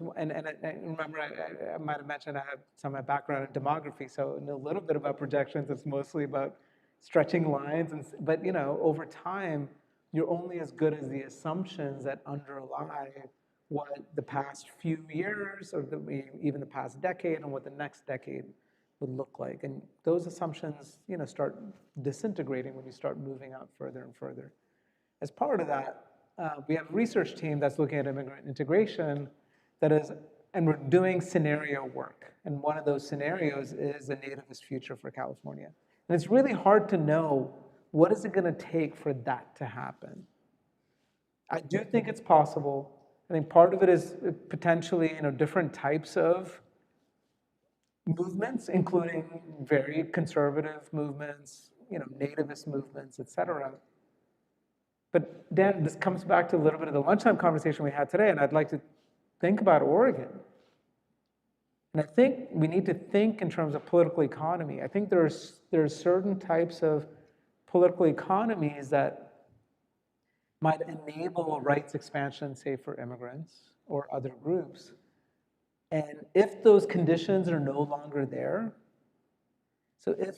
remember, I might have mentioned I have some of my background in demography, so I know a little bit about projections. It's mostly about stretching lines, but over time, you're only as good as the assumptions that underlie what the past few years or even the past decade and what the next decade would look like. And those assumptions, start disintegrating when you start moving out further and further. As part of that, we have a research team that's looking at immigrant integration and we're doing scenario work. And one of those scenarios is a nativist future for California. And it's really hard to know what is it going to take for that to happen. I do think it's possible. I think part of it is potentially, different types of movements, including very conservative movements, nativist movements, et cetera. But Dan, this comes back to a little bit of the lunchtime conversation we had today, and I'd like to think about Oregon. And I think we need to think in terms of political economy. I think there's certain types of political economies that might enable rights expansion, say, for immigrants or other groups. And if those conditions are no longer there, so if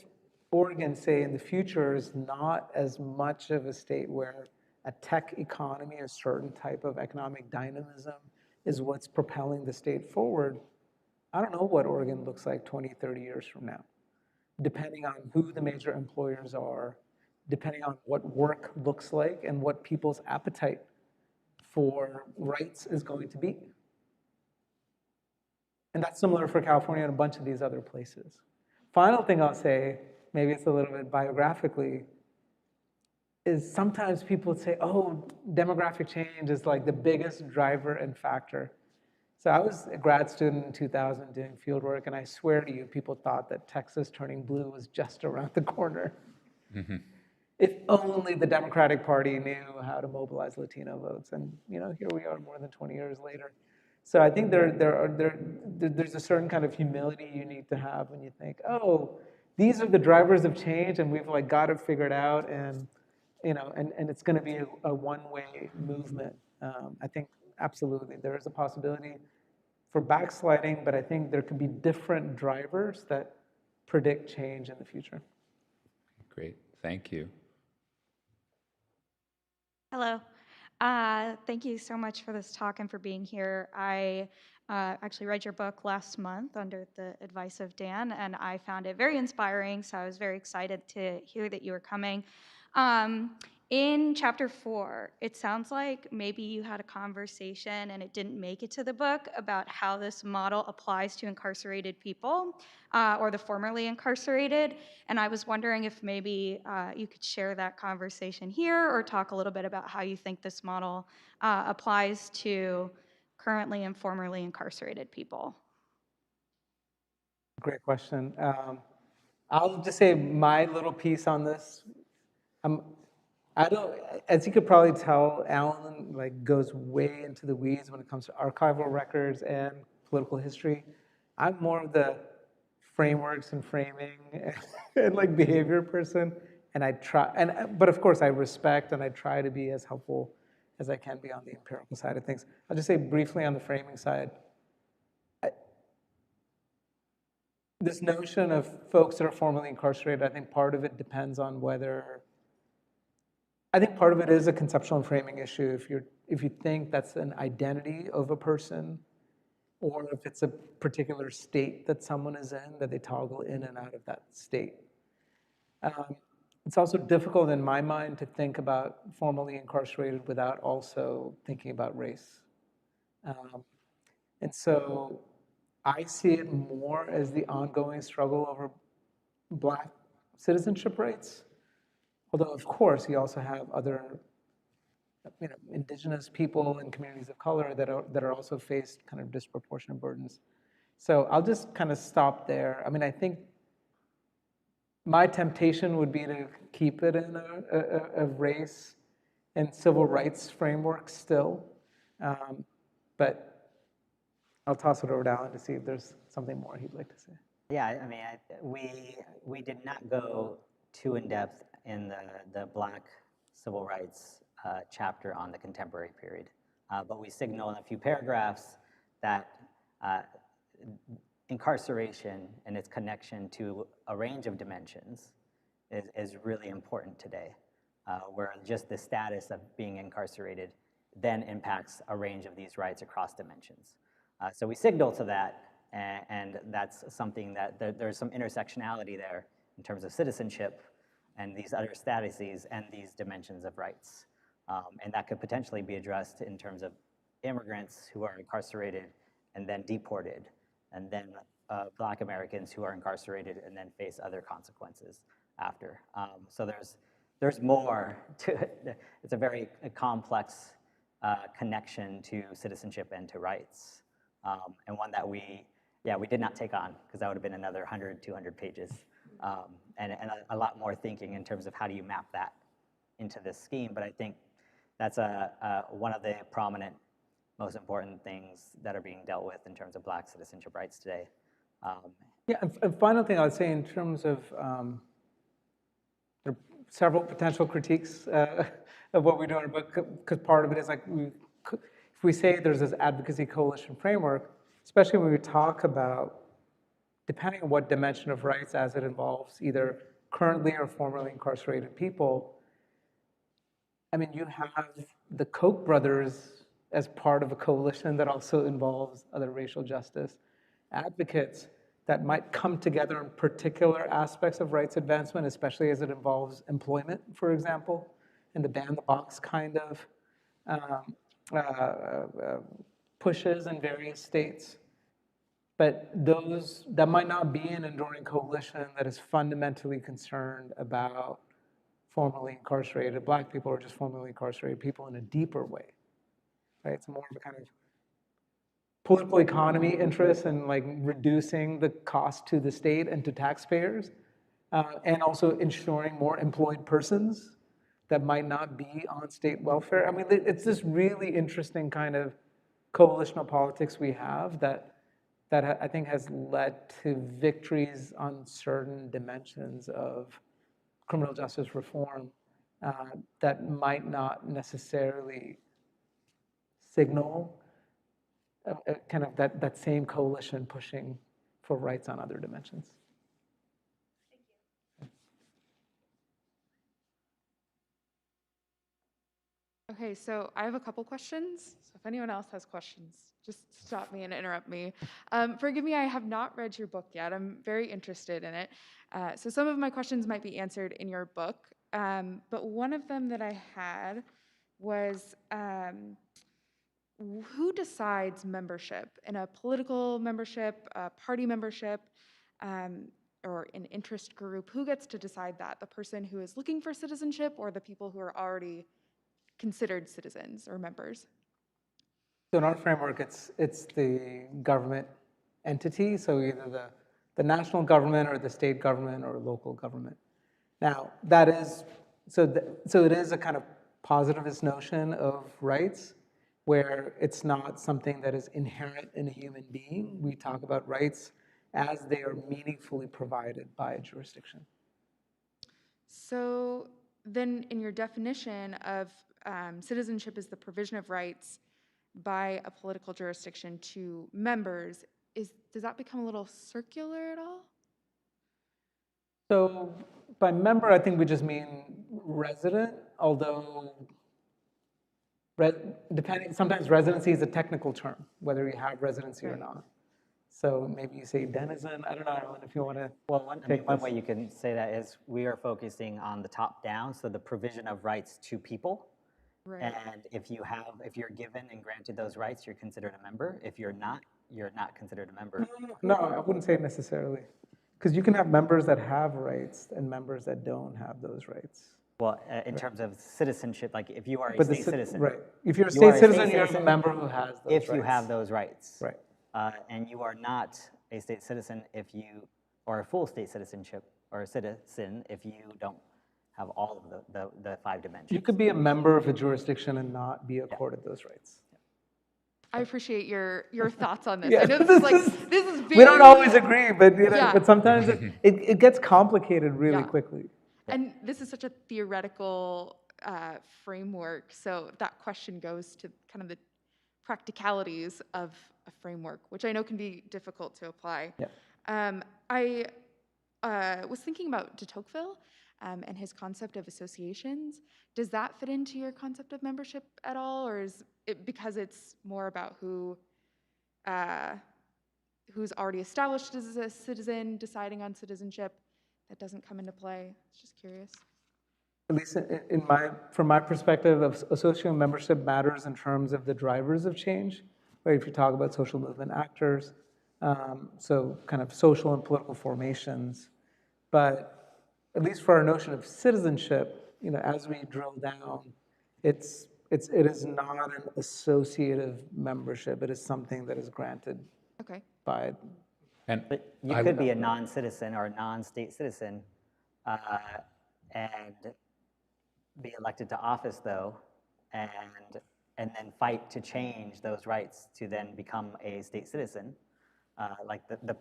Oregon, say, in the future is not as much of a state where a tech economy, a certain type of economic dynamism is what's propelling the state forward, I don't know what Oregon looks like 20, 30 years from now, depending on who the major employers are, depending on what work looks like and what people's appetite for rights is going to be. And that's similar for California and a bunch of these other places. Final thing I'll say, maybe it's a little bit biographically, is sometimes people say, oh, demographic change is like the biggest driver and factor. So I was a grad student in 2000 doing field work, and I swear to you, people thought that Texas turning blue was just around the corner. Mm-hmm. If only the Democratic Party knew how to mobilize Latino votes. And here we are more than 20 years later. So I think there's a certain kind of humility you need to have when you think, oh, these are the drivers of change, and we've got it figured out, and it's going to be a one-way movement. I think absolutely there is a possibility for backsliding, but I think there could be different drivers that predict change in the future. Great, thank you. Hello. Thank you so much for this talk and for being here. I actually read your book last month under the advice of Dan, and I found it very inspiring, so I was very excited to hear that you were coming. In chapter 4, it sounds like maybe you had a conversation and it didn't make it to the book about how this model applies to incarcerated people or the formerly incarcerated. And I was wondering if maybe you could share that conversation here or talk a little bit about how you think this model applies to currently and formerly incarcerated people? Great question. I'll just say my little piece on this. I don't, as you could probably tell, Allan like goes way into the weeds when it comes to archival records and political history. I'm more of the frameworks and framing and like behavior person, and I try. But of course, I respect and I try to be as helpful as I can be on the empirical side of things. I'll just say briefly on the framing side. This notion of folks that are formerly incarcerated, I think part of it depends on whether, I think part of it is a conceptual and framing issue. If you think that's an identity of a person, or if it's a particular state that someone is in, that they toggle in and out of that state. It's also difficult in my mind to think about formerly incarcerated without also thinking about race. And so I see it more as the ongoing struggle over Black citizenship rights. Although, of course, you also have other, indigenous people and communities of color that are also faced kind of disproportionate burdens. So I'll just kind of stop there. I mean, I think my temptation would be to keep it in a race and civil rights framework still, but I'll toss it over to Allan to see if there's something more he'd like to say. Yeah, I mean, we did not go too in depth in the Black civil rights chapter on the contemporary period, but we signal in a few paragraphs that incarceration and its connection to a range of dimensions is really important today, where just the status of being incarcerated then impacts a range of these rights across dimensions. So we signal to that, and that's something that there's some intersectionality there in terms of citizenship and these other statuses and these dimensions of rights. And that could potentially be addressed in terms of immigrants who are incarcerated and then deported, and then Black Americans who are incarcerated and then face other consequences after. So there's more to it. It's a very complex connection to citizenship and to rights, and one that we did not take on, because that would have been another 100, 200 pages, and a lot more thinking in terms of how do you map that into this scheme. But I think that's one of the prominent, most important things that are being dealt with in terms of Black citizenship rights today. Yeah, and final thing I would say in terms of there are several potential critiques of what we do in our book, because part of it is like, if we say there's this advocacy coalition framework, especially when we talk about, depending on what dimension of rights as it involves either currently or formerly incarcerated people, I mean, you have the Koch brothers as part of a coalition that also involves other racial justice advocates that might come together in particular aspects of rights advancement, especially as it involves employment, for example, and the ban-the-box kind of pushes in various states. But that might not be an enduring coalition that is fundamentally concerned about formerly incarcerated Black people or just formerly incarcerated people in a deeper way, right? It's more of a kind of political economy interest and like reducing the cost to the state and to taxpayers, and also ensuring more employed persons that might not be on state welfare. I mean, it's this really interesting kind of coalitional politics we have that I think has led to victories on certain dimensions of criminal justice reform that might not necessarily signal kind of that same coalition pushing for rights on other dimensions. Okay, so I have a couple questions. So if anyone else has questions, just stop me and interrupt me. Forgive me, I have not read your book yet. I'm very interested in it. So some of my questions might be answered in your book. But one of them that I had was, who decides membership in a political membership, a party membership, or an interest group? Who gets to decide that? The person who is looking for citizenship or the people who are already considered citizens or members? So in our framework, it's the government entity, so either the national government or the state government or local government. Now, that is, so it is a kind of positivist notion of rights, where it's not something that is inherent in a human being. We talk about rights as they are meaningfully provided by a jurisdiction. So then in your definition of citizenship is the provision of rights by a political jurisdiction to members, does that become a little circular at all? So by member, I think we just mean resident, although sometimes residency is a technical term, whether you have residency or not. So maybe you say denizen. I don't know, Allan, if you want to. Well, one way you can say that is we are focusing on the top down, so the provision of rights to people. Right. And if you're given and granted those rights, you're considered a member. If you're not considered a member. No, I wouldn't say necessarily. Because you can have members that have rights and members that don't have those rights. Well, in terms of citizenship, like if you are a But state citizen. Right. If you're a You are state citizen, you're a member who has those rights. If you have those rights. Right. And you are not a state citizen or a full state citizenship or a citizen if you don't have all of the 5 dimensions. You could be a member of a jurisdiction and not be accorded those rights. I appreciate your thoughts on this. Yeah, I know this is very, we don't always agree, but Yeah. but sometimes it gets complicated really quickly. And this is such a theoretical framework, so that question goes to kind of the practicalities of a framework, which I know can be difficult to apply. Yeah. I was thinking about de Tocqueville and his concept of associations. Does that fit into your concept of membership at all, or is it because it's more about who's already established as a citizen deciding on citizenship that doesn't come into play? Just curious. At least from my perspective, association membership matters in terms of the drivers of change, right? If you talk about social movement actors, so kind of social and political formations. But at least for our notion of citizenship, as we drill down, it is not an associative membership. It is something that is granted by. But you could be a non-citizen or a non-state citizen and be elected to office, though, and then fight to change those rights to then become a state citizen.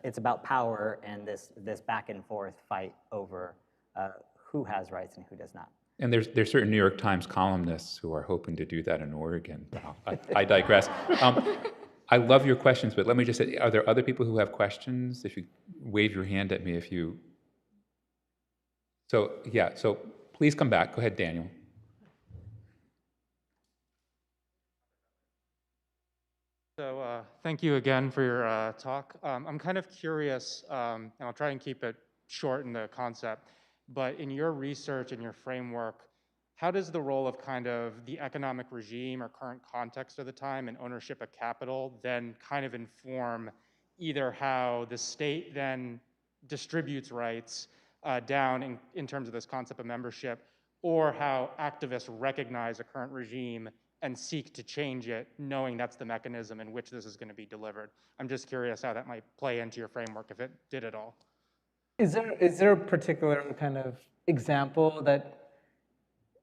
It's about power and this back and forth fight over who has rights and who does not. And there's certain New York Times columnists who are hoping to do that in Oregon. I digress. I love your questions, but let me just say, are there other people who have questions? If you wave your hand at me, if you. So please come back. Go ahead, Daniel. So thank you again for your talk. I'm kind of curious, and I'll try and keep it short in the concept, but in your research and your framework, how does the role of kind of the economic regime or current context of the time and ownership of capital then kind of inform either how the state then distributes rights down in terms of this concept of membership, or how activists recognize a current regime and seek to change it, knowing that's the mechanism in which this is going to be delivered? I'm just curious how that might play into your framework, if it did at all. Is there a particular kind of example that?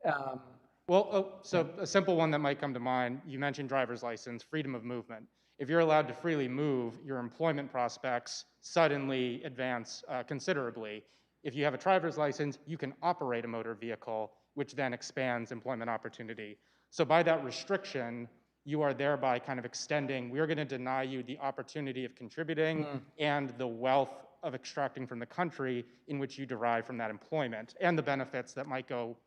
So a simple one that might come to mind, you mentioned driver's license, freedom of movement. If you're allowed to freely move, your employment prospects suddenly advance considerably. If you have a driver's license, you can operate a motor vehicle, which then expands employment opportunity. So by that restriction, you are thereby kind of extending, we're going to deny you the opportunity of contributing and the wealth of extracting from the country in which you derive from that employment, and the benefits that might go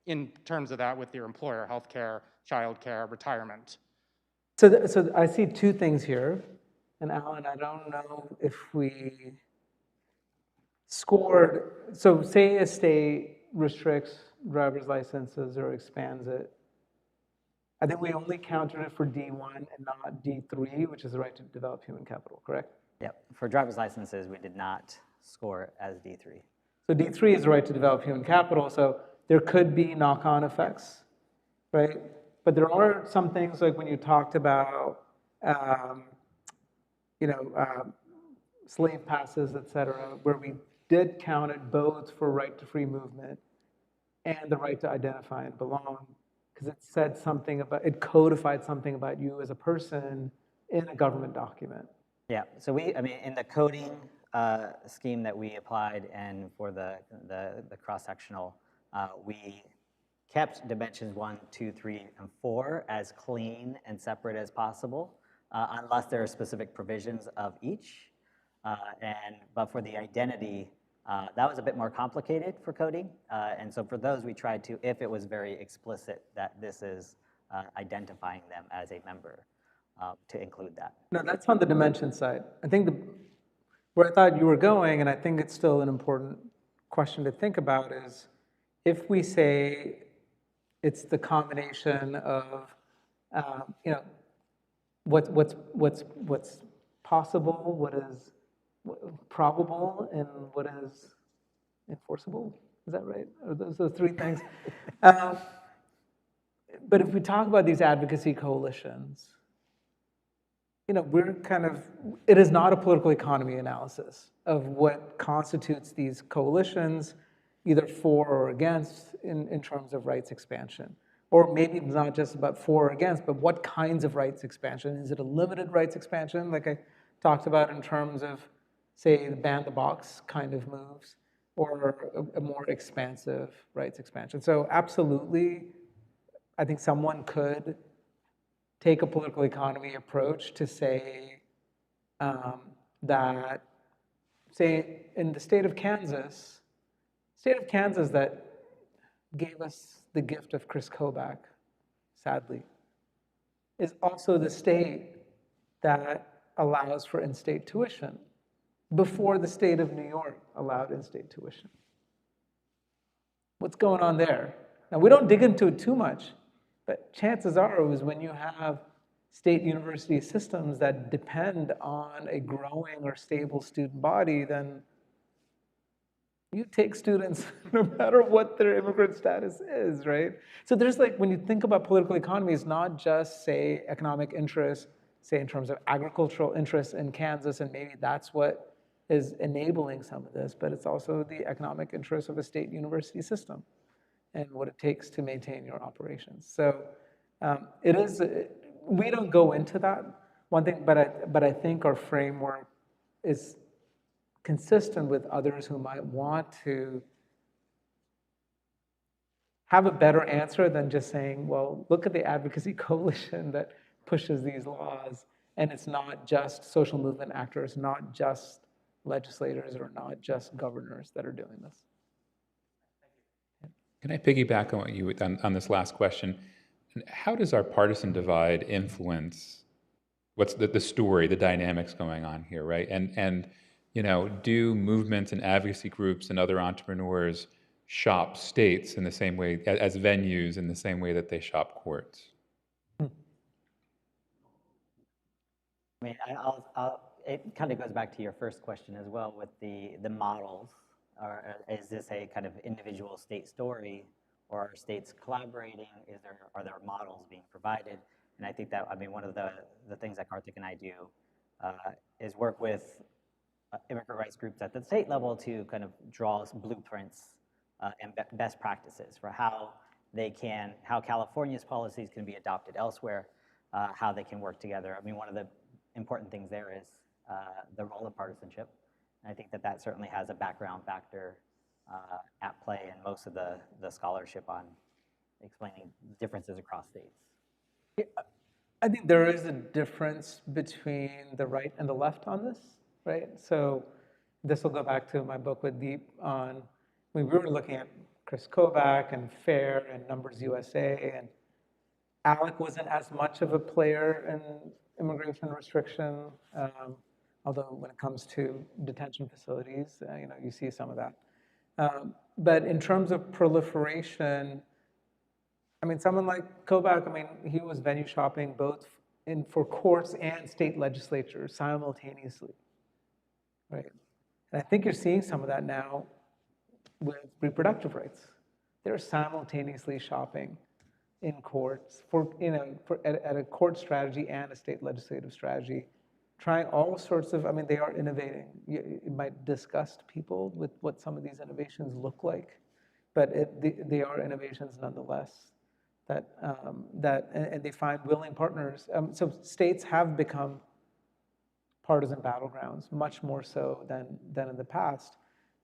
in terms of that with your employer: healthcare, childcare, retirement. So I see 2 things here, and Allan, I don't know if we scored. So say a state restricts driver's licenses or expands it. I think we only counted it for D1 and not D3, which is the right to develop human capital, correct? Yep. For driver's licenses, we did not score as D3. So D3 is the right to develop human capital, so there could be knock-on effects, right? But there are some things like when you talked about um, slave passes, et cetera, where we did count it both for right to free movement and the right to identify and belong, because it said something about, it codified something about you as a person in a government document. Yeah, so I mean, in the coding scheme that we applied and for the cross-sectional, we kept dimensions 1, 2, 3, and 4 as clean and separate as possible, unless there are specific provisions of each. But for the identity, that was a bit more complicated for coding. And so for those, we tried to, if it was very explicit that this is identifying them as a member, to include that. No, that's on the dimension side. I think where I thought you were going, and I think it's still an important question to think about, is if we say it's the combination of, what's possible, what is probable, and what is enforceable. Is that right? Are those three things? But if we talk about these advocacy coalitions, we're it is not a political economy analysis of what constitutes these coalitions, either for or against in terms of rights expansion. Or maybe it's not just about for or against, but what kinds of rights expansion? Is it a limited rights expansion, like I talked about in terms of, say, the ban the box kind of moves, or a more expansive rights expansion? So absolutely, I think someone could take a political economy approach to say that, say, in the state of Kansas that gave us the gift of Chris Kobach, sadly, is also the state that allows for in-state tuition before the state of New York allowed in-state tuition. What's going on there? Now, we don't dig into it too much, but chances are it was when you have state university systems that depend on a growing or stable student body, then you take students no matter what their immigrant status is, right? So there's when you think about political economy, it's not just, say, economic interest, say, in terms of agricultural interests in Kansas, and maybe that's what is enabling some of this, but it's also the economic interests of a state university system and what it takes to maintain your operations. So we don't go into that one thing, but I think our framework is consistent with others who might want to have a better answer than just saying, well, look at the advocacy coalition that pushes these laws, and it's not just social movement actors, not just legislators, or not just governors that are doing this. Can I piggyback on what you on this last question? How does our partisan divide influence what's the story, the dynamics going on here, right? And do movements and advocacy groups and other entrepreneurs shop states in the same way as venues, in the same way that they shop courts? I mean, it kind of goes back to your first question as well with the models. Or is this a kind of individual state story, or are states collaborating? Are there models being provided? And I think that, I mean, one of the things that Karthick and I do is work with immigrant rights groups at the state level to kind of draw blueprints and best practices for how California's policies can be adopted elsewhere, how they can work together. I mean, one of the important things there is the role of partisanship. And I think that certainly has a background factor at play in most of the scholarship on explaining differences across states. I think there is a difference between the right and the left on this, right? So this will go back to my book with Deep on, we were looking at Chris Kobach and FAIR and Numbers USA, and ALEC wasn't as much of a player in immigration restriction, although when it comes to detention facilities, you see some of that. But in terms of proliferation, I mean, someone like Kobach, I mean, he was venue shopping both for courts and state legislatures simultaneously, right? And I think you're seeing some of that now with reproductive rights. They're simultaneously shopping in courts at a court strategy and a state legislative strategy, trying all sorts of, I mean, they are innovating. It might disgust people with what some of these innovations look like, but they are innovations nonetheless. And they find willing partners. So states have become partisan battlegrounds, much more so than in the past.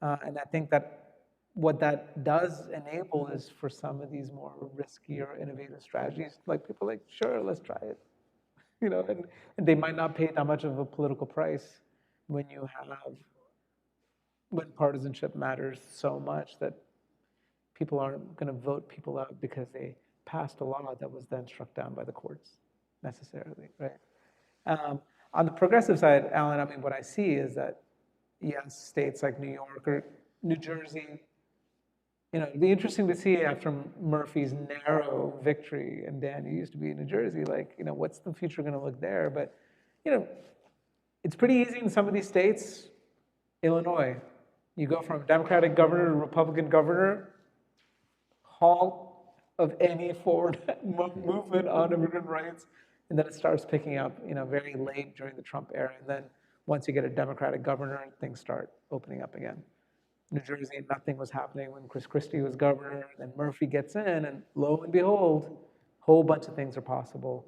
And I think that what that does enable is for some of these more riskier, innovative strategies, like people are like, sure, let's try it. And they might not pay that much of a political price when partisanship matters so much that people aren't going to vote people out because they passed a law that was then struck down by the courts necessarily, right? On the progressive side, Allan, I mean, what I see is that, yes, states like New York or New Jersey, it'd be interesting to see after Murphy's narrow victory, and Dan, you used to be in New Jersey, like, what's the future going to look there? But, it's pretty easy in some of these states. Illinois, you go from Democratic governor to Republican governor, halt of any forward movement on immigrant rights, and then it starts picking up, very late during the Trump era, and then once you get a Democratic governor, things start opening up again. New Jersey, nothing was happening when Chris Christie was governor, then Murphy gets in, and lo and behold, a whole bunch of things are possible.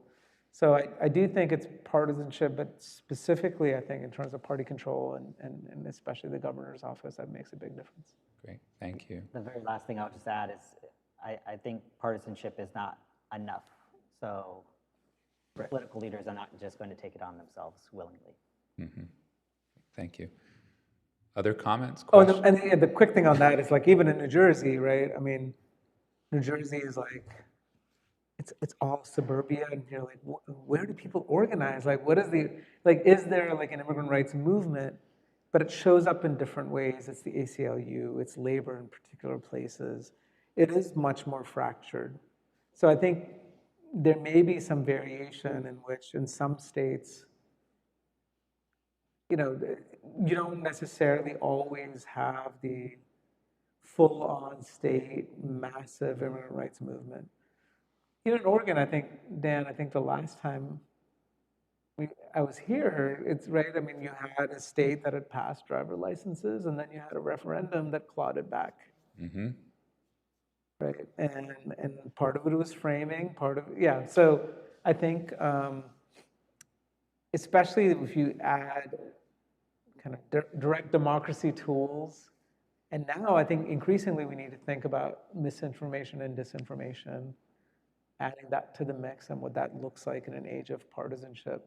So I do think it's partisanship, but specifically, I think, in terms of party control and especially the governor's office, that makes a big difference. Great, thank you. The very last thing I'll just add is I think partisanship is not enough. So political leaders are not just going to take it on themselves willingly. Mm-hmm. Thank you. Other comments, Oh, questions? and the quick thing on that is, like, even in New Jersey, right? I mean, New Jersey is like, it's all suburbia, and you're like, where do people organize? Like, is there like an immigrant rights movement? But it shows up in different ways. It's the ACLU, it's labor in particular places. It is much more fractured. So I think there may be some variation in which in some states, you don't necessarily always have the full-on state, massive immigrant rights movement. Here in Oregon, I think, Dan, the last time I was here, it's right, I mean, you had a state that had passed driver licenses, and then you had a referendum that clawed it back. Mm-hmm. Right, and part of it was framing, yeah, so I think, especially if you add kind of direct democracy tools, and now I think increasingly we need to think about misinformation and disinformation, adding that to the mix and what that looks like in an age of partisanship,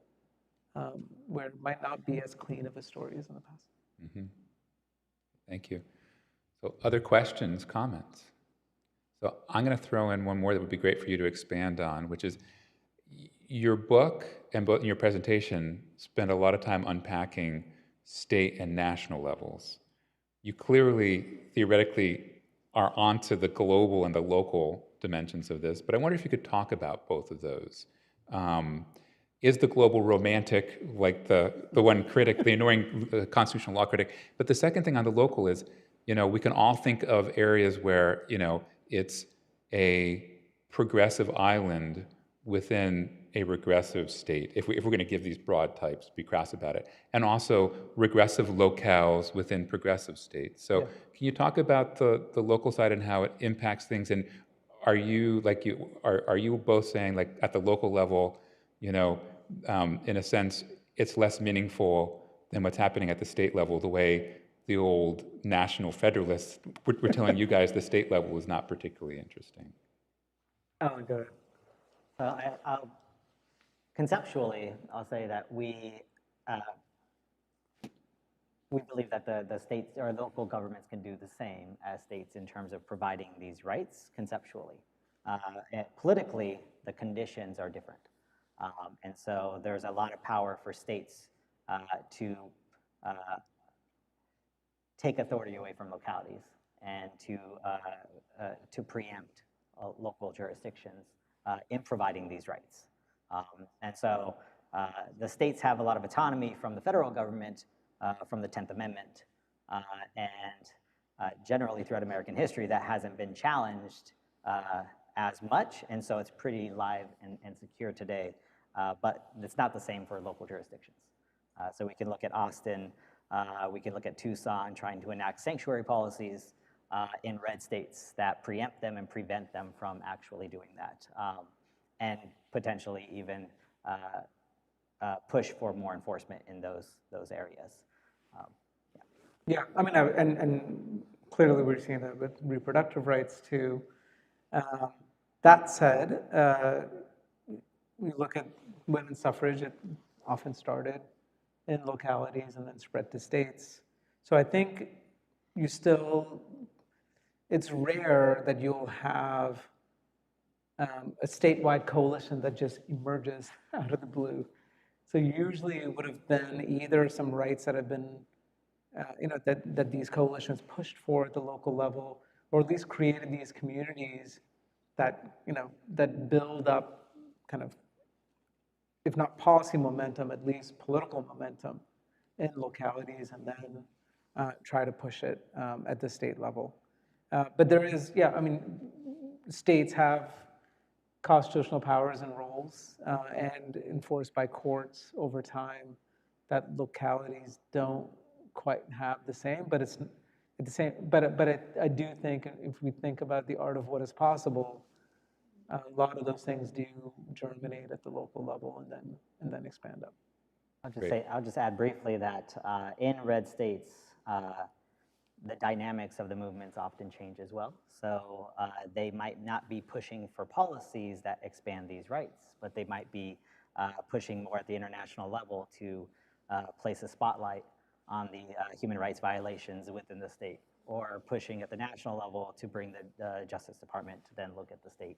where it might not be as clean of a story as in the past. Mm-hmm. Thank you. So other questions, comments? So I'm going to throw in one more that would be great for you to expand on, which is your book and your presentation spend a lot of time unpacking state and national levels. You clearly, theoretically, are onto the global and the local dimensions of this, but I wonder if you could talk about both of those. Is the global romantic, like the one critic, the annoying constitutional law critic? But the second thing on the local is, we can all think of areas where, it's a progressive island within a regressive state, if we're going to give these broad types, be crass about it, and also regressive locales within progressive states. So can you talk about the local side and how it impacts things? And are you both saying, like, at the local level, in a sense, it's less meaningful than what's happening at the state level, the way the old national federalists were telling you guys the state level is not particularly interesting? Allan, go ahead. Conceptually, I'll say that we believe that the states or local governments can do the same as states in terms of providing these rights conceptually. And politically, the conditions are different. And so there's a lot of power for states to take authority away from localities and to preempt local jurisdictions in providing these rights. And so the states have a lot of autonomy from the federal government, from the 10th Amendment, and generally throughout American history that hasn't been challenged as much, and so it's pretty live and secure today, but it's not the same for local jurisdictions. So we can look at Austin, we can look at Tucson trying to enact sanctuary policies in red states that preempt them and prevent them from actually doing that, and potentially even push for more enforcement in those areas. Yeah, I mean, and clearly we're seeing that with reproductive rights too. That said, we look at women's suffrage, it often started in localities and then spread to states. So I think it's rare that you'll have a statewide coalition that just emerges out of the blue. So usually it would have been either some rights that have been, that these coalitions pushed for at the local level, or at least created these communities that, that build up kind of, if not policy momentum, at least political momentum in localities, and then try to push it at the state level. But there is, I mean, states have constitutional powers and roles and enforced by courts over time that localities don't quite have the same, but it's the same. But I do think if we think about the art of what is possible, a lot of those things do germinate at the local level and then expand up. I'll just add briefly that in red states, the dynamics of the movements often change as well. So they might not be pushing for policies that expand these rights, but they might be pushing more at the international level to place a spotlight on the human rights violations within the state, or pushing at the national level to bring the Justice Department to then look at the state.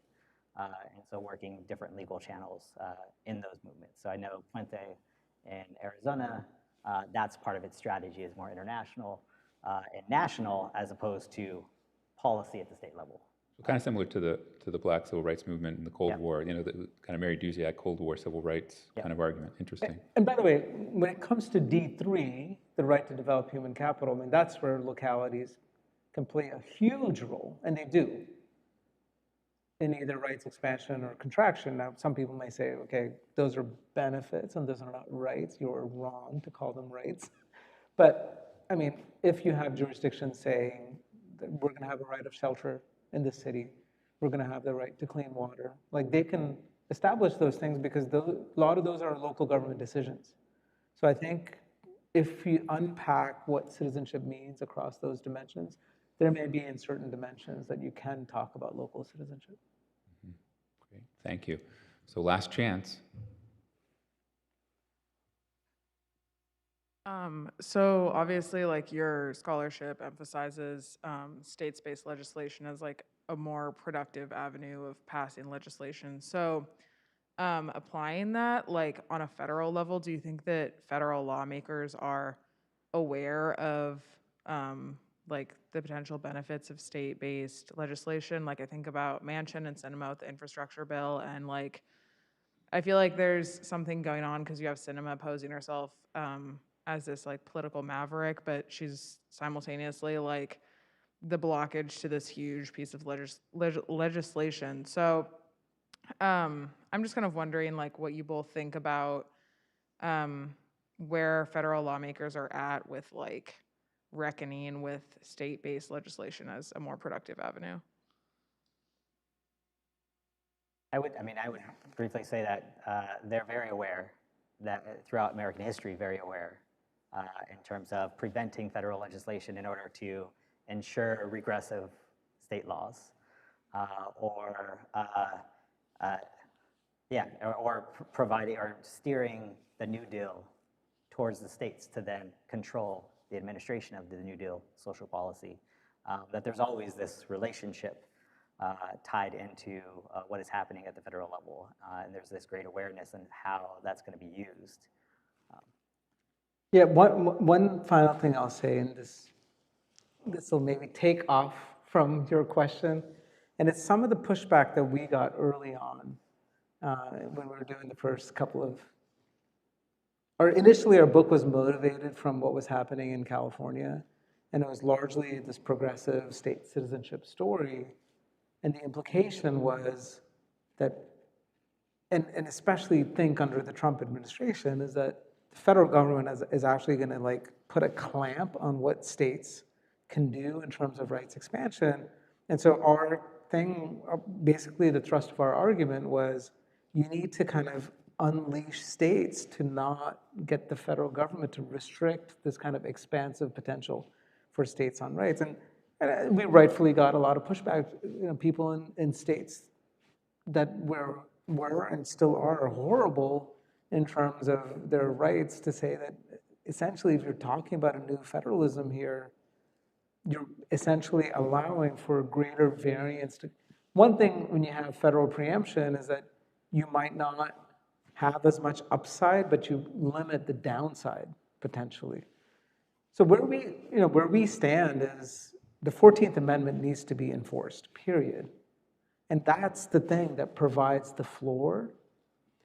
And so working different legal channels in those movements. So I know Puente in Arizona, that's part of its strategy, is more international and national, as opposed to policy at the state level. So kind of similar to the Black Civil Rights Movement in the Cold War, the kind of Mary Duziak Cold War civil rights kind of argument. Interesting. And by the way, when it comes to D3, the right to develop human capital, I mean, that's where localities can play a huge role, and they do, in either rights expansion or contraction. Now, some people may say, okay, those are benefits and those are not rights. You're wrong to call them rights. But I mean, if you have jurisdictions saying that we're going to have a right of shelter in this city, we're going to have the right to clean water, like they can establish those things because a lot of those are local government decisions. So I think if you unpack what citizenship means across those dimensions, there may be in certain dimensions that you can talk about local citizenship. Mm-hmm. Great, thank you. So last chance. So obviously, like, your scholarship emphasizes states-based legislation as like a more productive avenue of passing legislation. So applying that, like, on a federal level, do you think that federal lawmakers are aware of like the potential benefits of state-based legislation? Like, I think about Manchin and Sinema with the infrastructure bill, and like, I feel like there's something going on because you have Sinema posing herself as this like political maverick, but she's simultaneously like the blockage to this huge piece of legislation. So I'm just kind of wondering, like, what you both think about where federal lawmakers are at with like reckoning with state-based legislation as a more productive avenue. I would briefly say that they're very aware, that throughout American history, very aware in terms of preventing federal legislation in order to ensure regressive state laws, or providing or steering the New Deal towards the states to then control the administration of the New Deal social policy. That there's always this relationship tied into what is happening at the federal level, and there's this great awareness on how that's going to be used. Yeah, one final thing I'll say, and this will maybe take off from your question, and it's some of the pushback that we got early on when we were doing the first couple of, or initially our book was motivated from what was happening in California, and it was largely this progressive state citizenship story. And the implication was that, and especially think under the Trump administration, is that the federal government is actually going to like put a clamp on what states can do in terms of rights expansion. And so our thing, basically the thrust of our argument was, you need to kind of unleash states to not get the federal government to restrict this kind of expansive potential for states on rights. And we rightfully got a lot of pushback. People in states that were and still are horrible in terms of their rights, to say that essentially if you're talking about a new federalism here, you're essentially allowing for greater variance. One thing when you have federal preemption is that you might not have as much upside, but you limit the downside potentially. So where we stand is the 14th Amendment needs to be enforced, period. And that's the thing that provides the floor,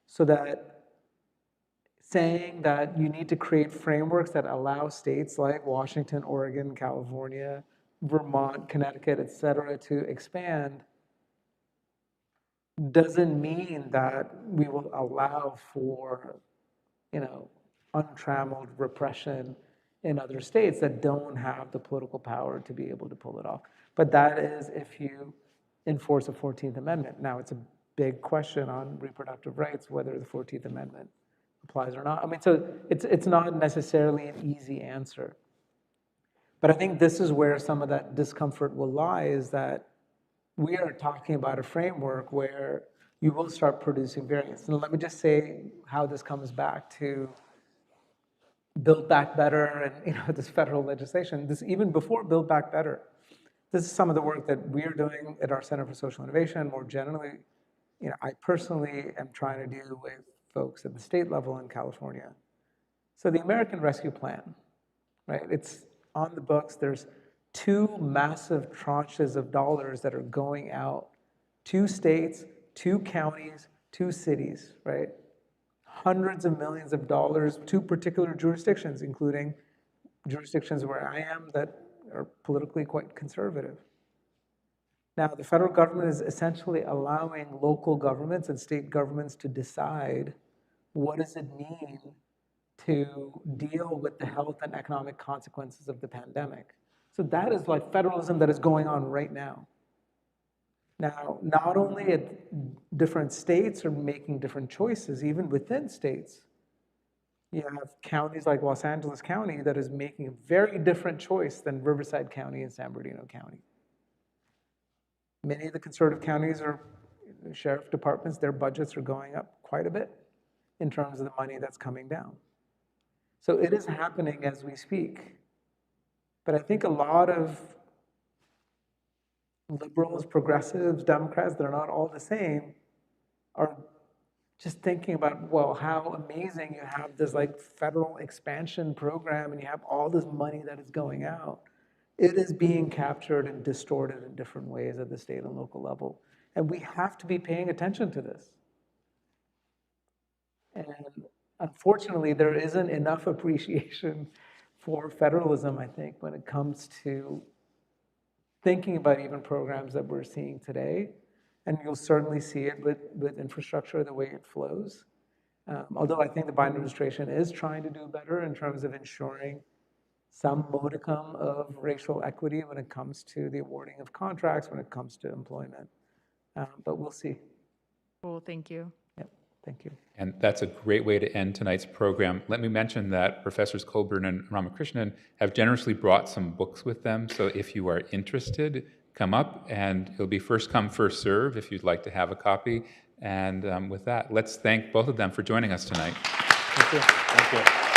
so that saying that you need to create frameworks that allow states like Washington, Oregon, California, Vermont, Connecticut, et cetera, to expand doesn't mean that we will allow for, untrammeled repression in other states that don't have the political power to be able to pull it off. But that is if you enforce the 14th Amendment. Now, it's a big question on reproductive rights, whether the 14th Amendment applies or not. I mean, so it's not necessarily an easy answer. But I think this is where some of that discomfort will lie, is that we are talking about a framework where you will start producing variance. And let me just say how this comes back to Build Back Better and this federal legislation. This even before Build Back Better, this is some of the work that we're doing at our Center for Social Innovation. More generally, I personally am trying to do with folks at the state level in California. So the American Rescue Plan, right? It's on the books. There's 2 massive tranches of dollars that are going out to states, to counties, to cities, right? Hundreds of millions of dollars to particular jurisdictions, including jurisdictions where I am that are politically quite conservative. Now, the federal government is essentially allowing local governments and state governments to decide what does it mean to deal with the health and economic consequences of the pandemic. So that is like federalism that is going on right now. Now, not only different states are making different choices, even within states. You have counties like Los Angeles County that is making a very different choice than Riverside County and San Bernardino County. Many of the conservative counties or sheriff departments, their budgets are going up quite a bit in terms of the money that's coming down. So it is happening as we speak. But I think a lot of liberals, progressives, Democrats, they're not all the same, are just thinking about, well, how amazing you have this like federal expansion program and you have all this money that is going out. It is being captured and distorted in different ways at the state and local level. And we have to be paying attention to this. And unfortunately, there isn't enough appreciation for federalism, I think, when it comes to thinking about even programs that we're seeing today. And you'll certainly see it with infrastructure, the way it flows. Although I think the Biden administration is trying to do better in terms of ensuring some modicum of racial equity when it comes to the awarding of contracts, when it comes to employment. But we'll see. Cool, thank you. Yep, thank you. And that's a great way to end tonight's program. Let me mention that Professors Colbern and Ramakrishnan have generously brought some books with them. So if you are interested, come up, and it'll be first come, first serve if you'd like to have a copy. And with that, let's thank both of them for joining us tonight. Thank you. Thank you.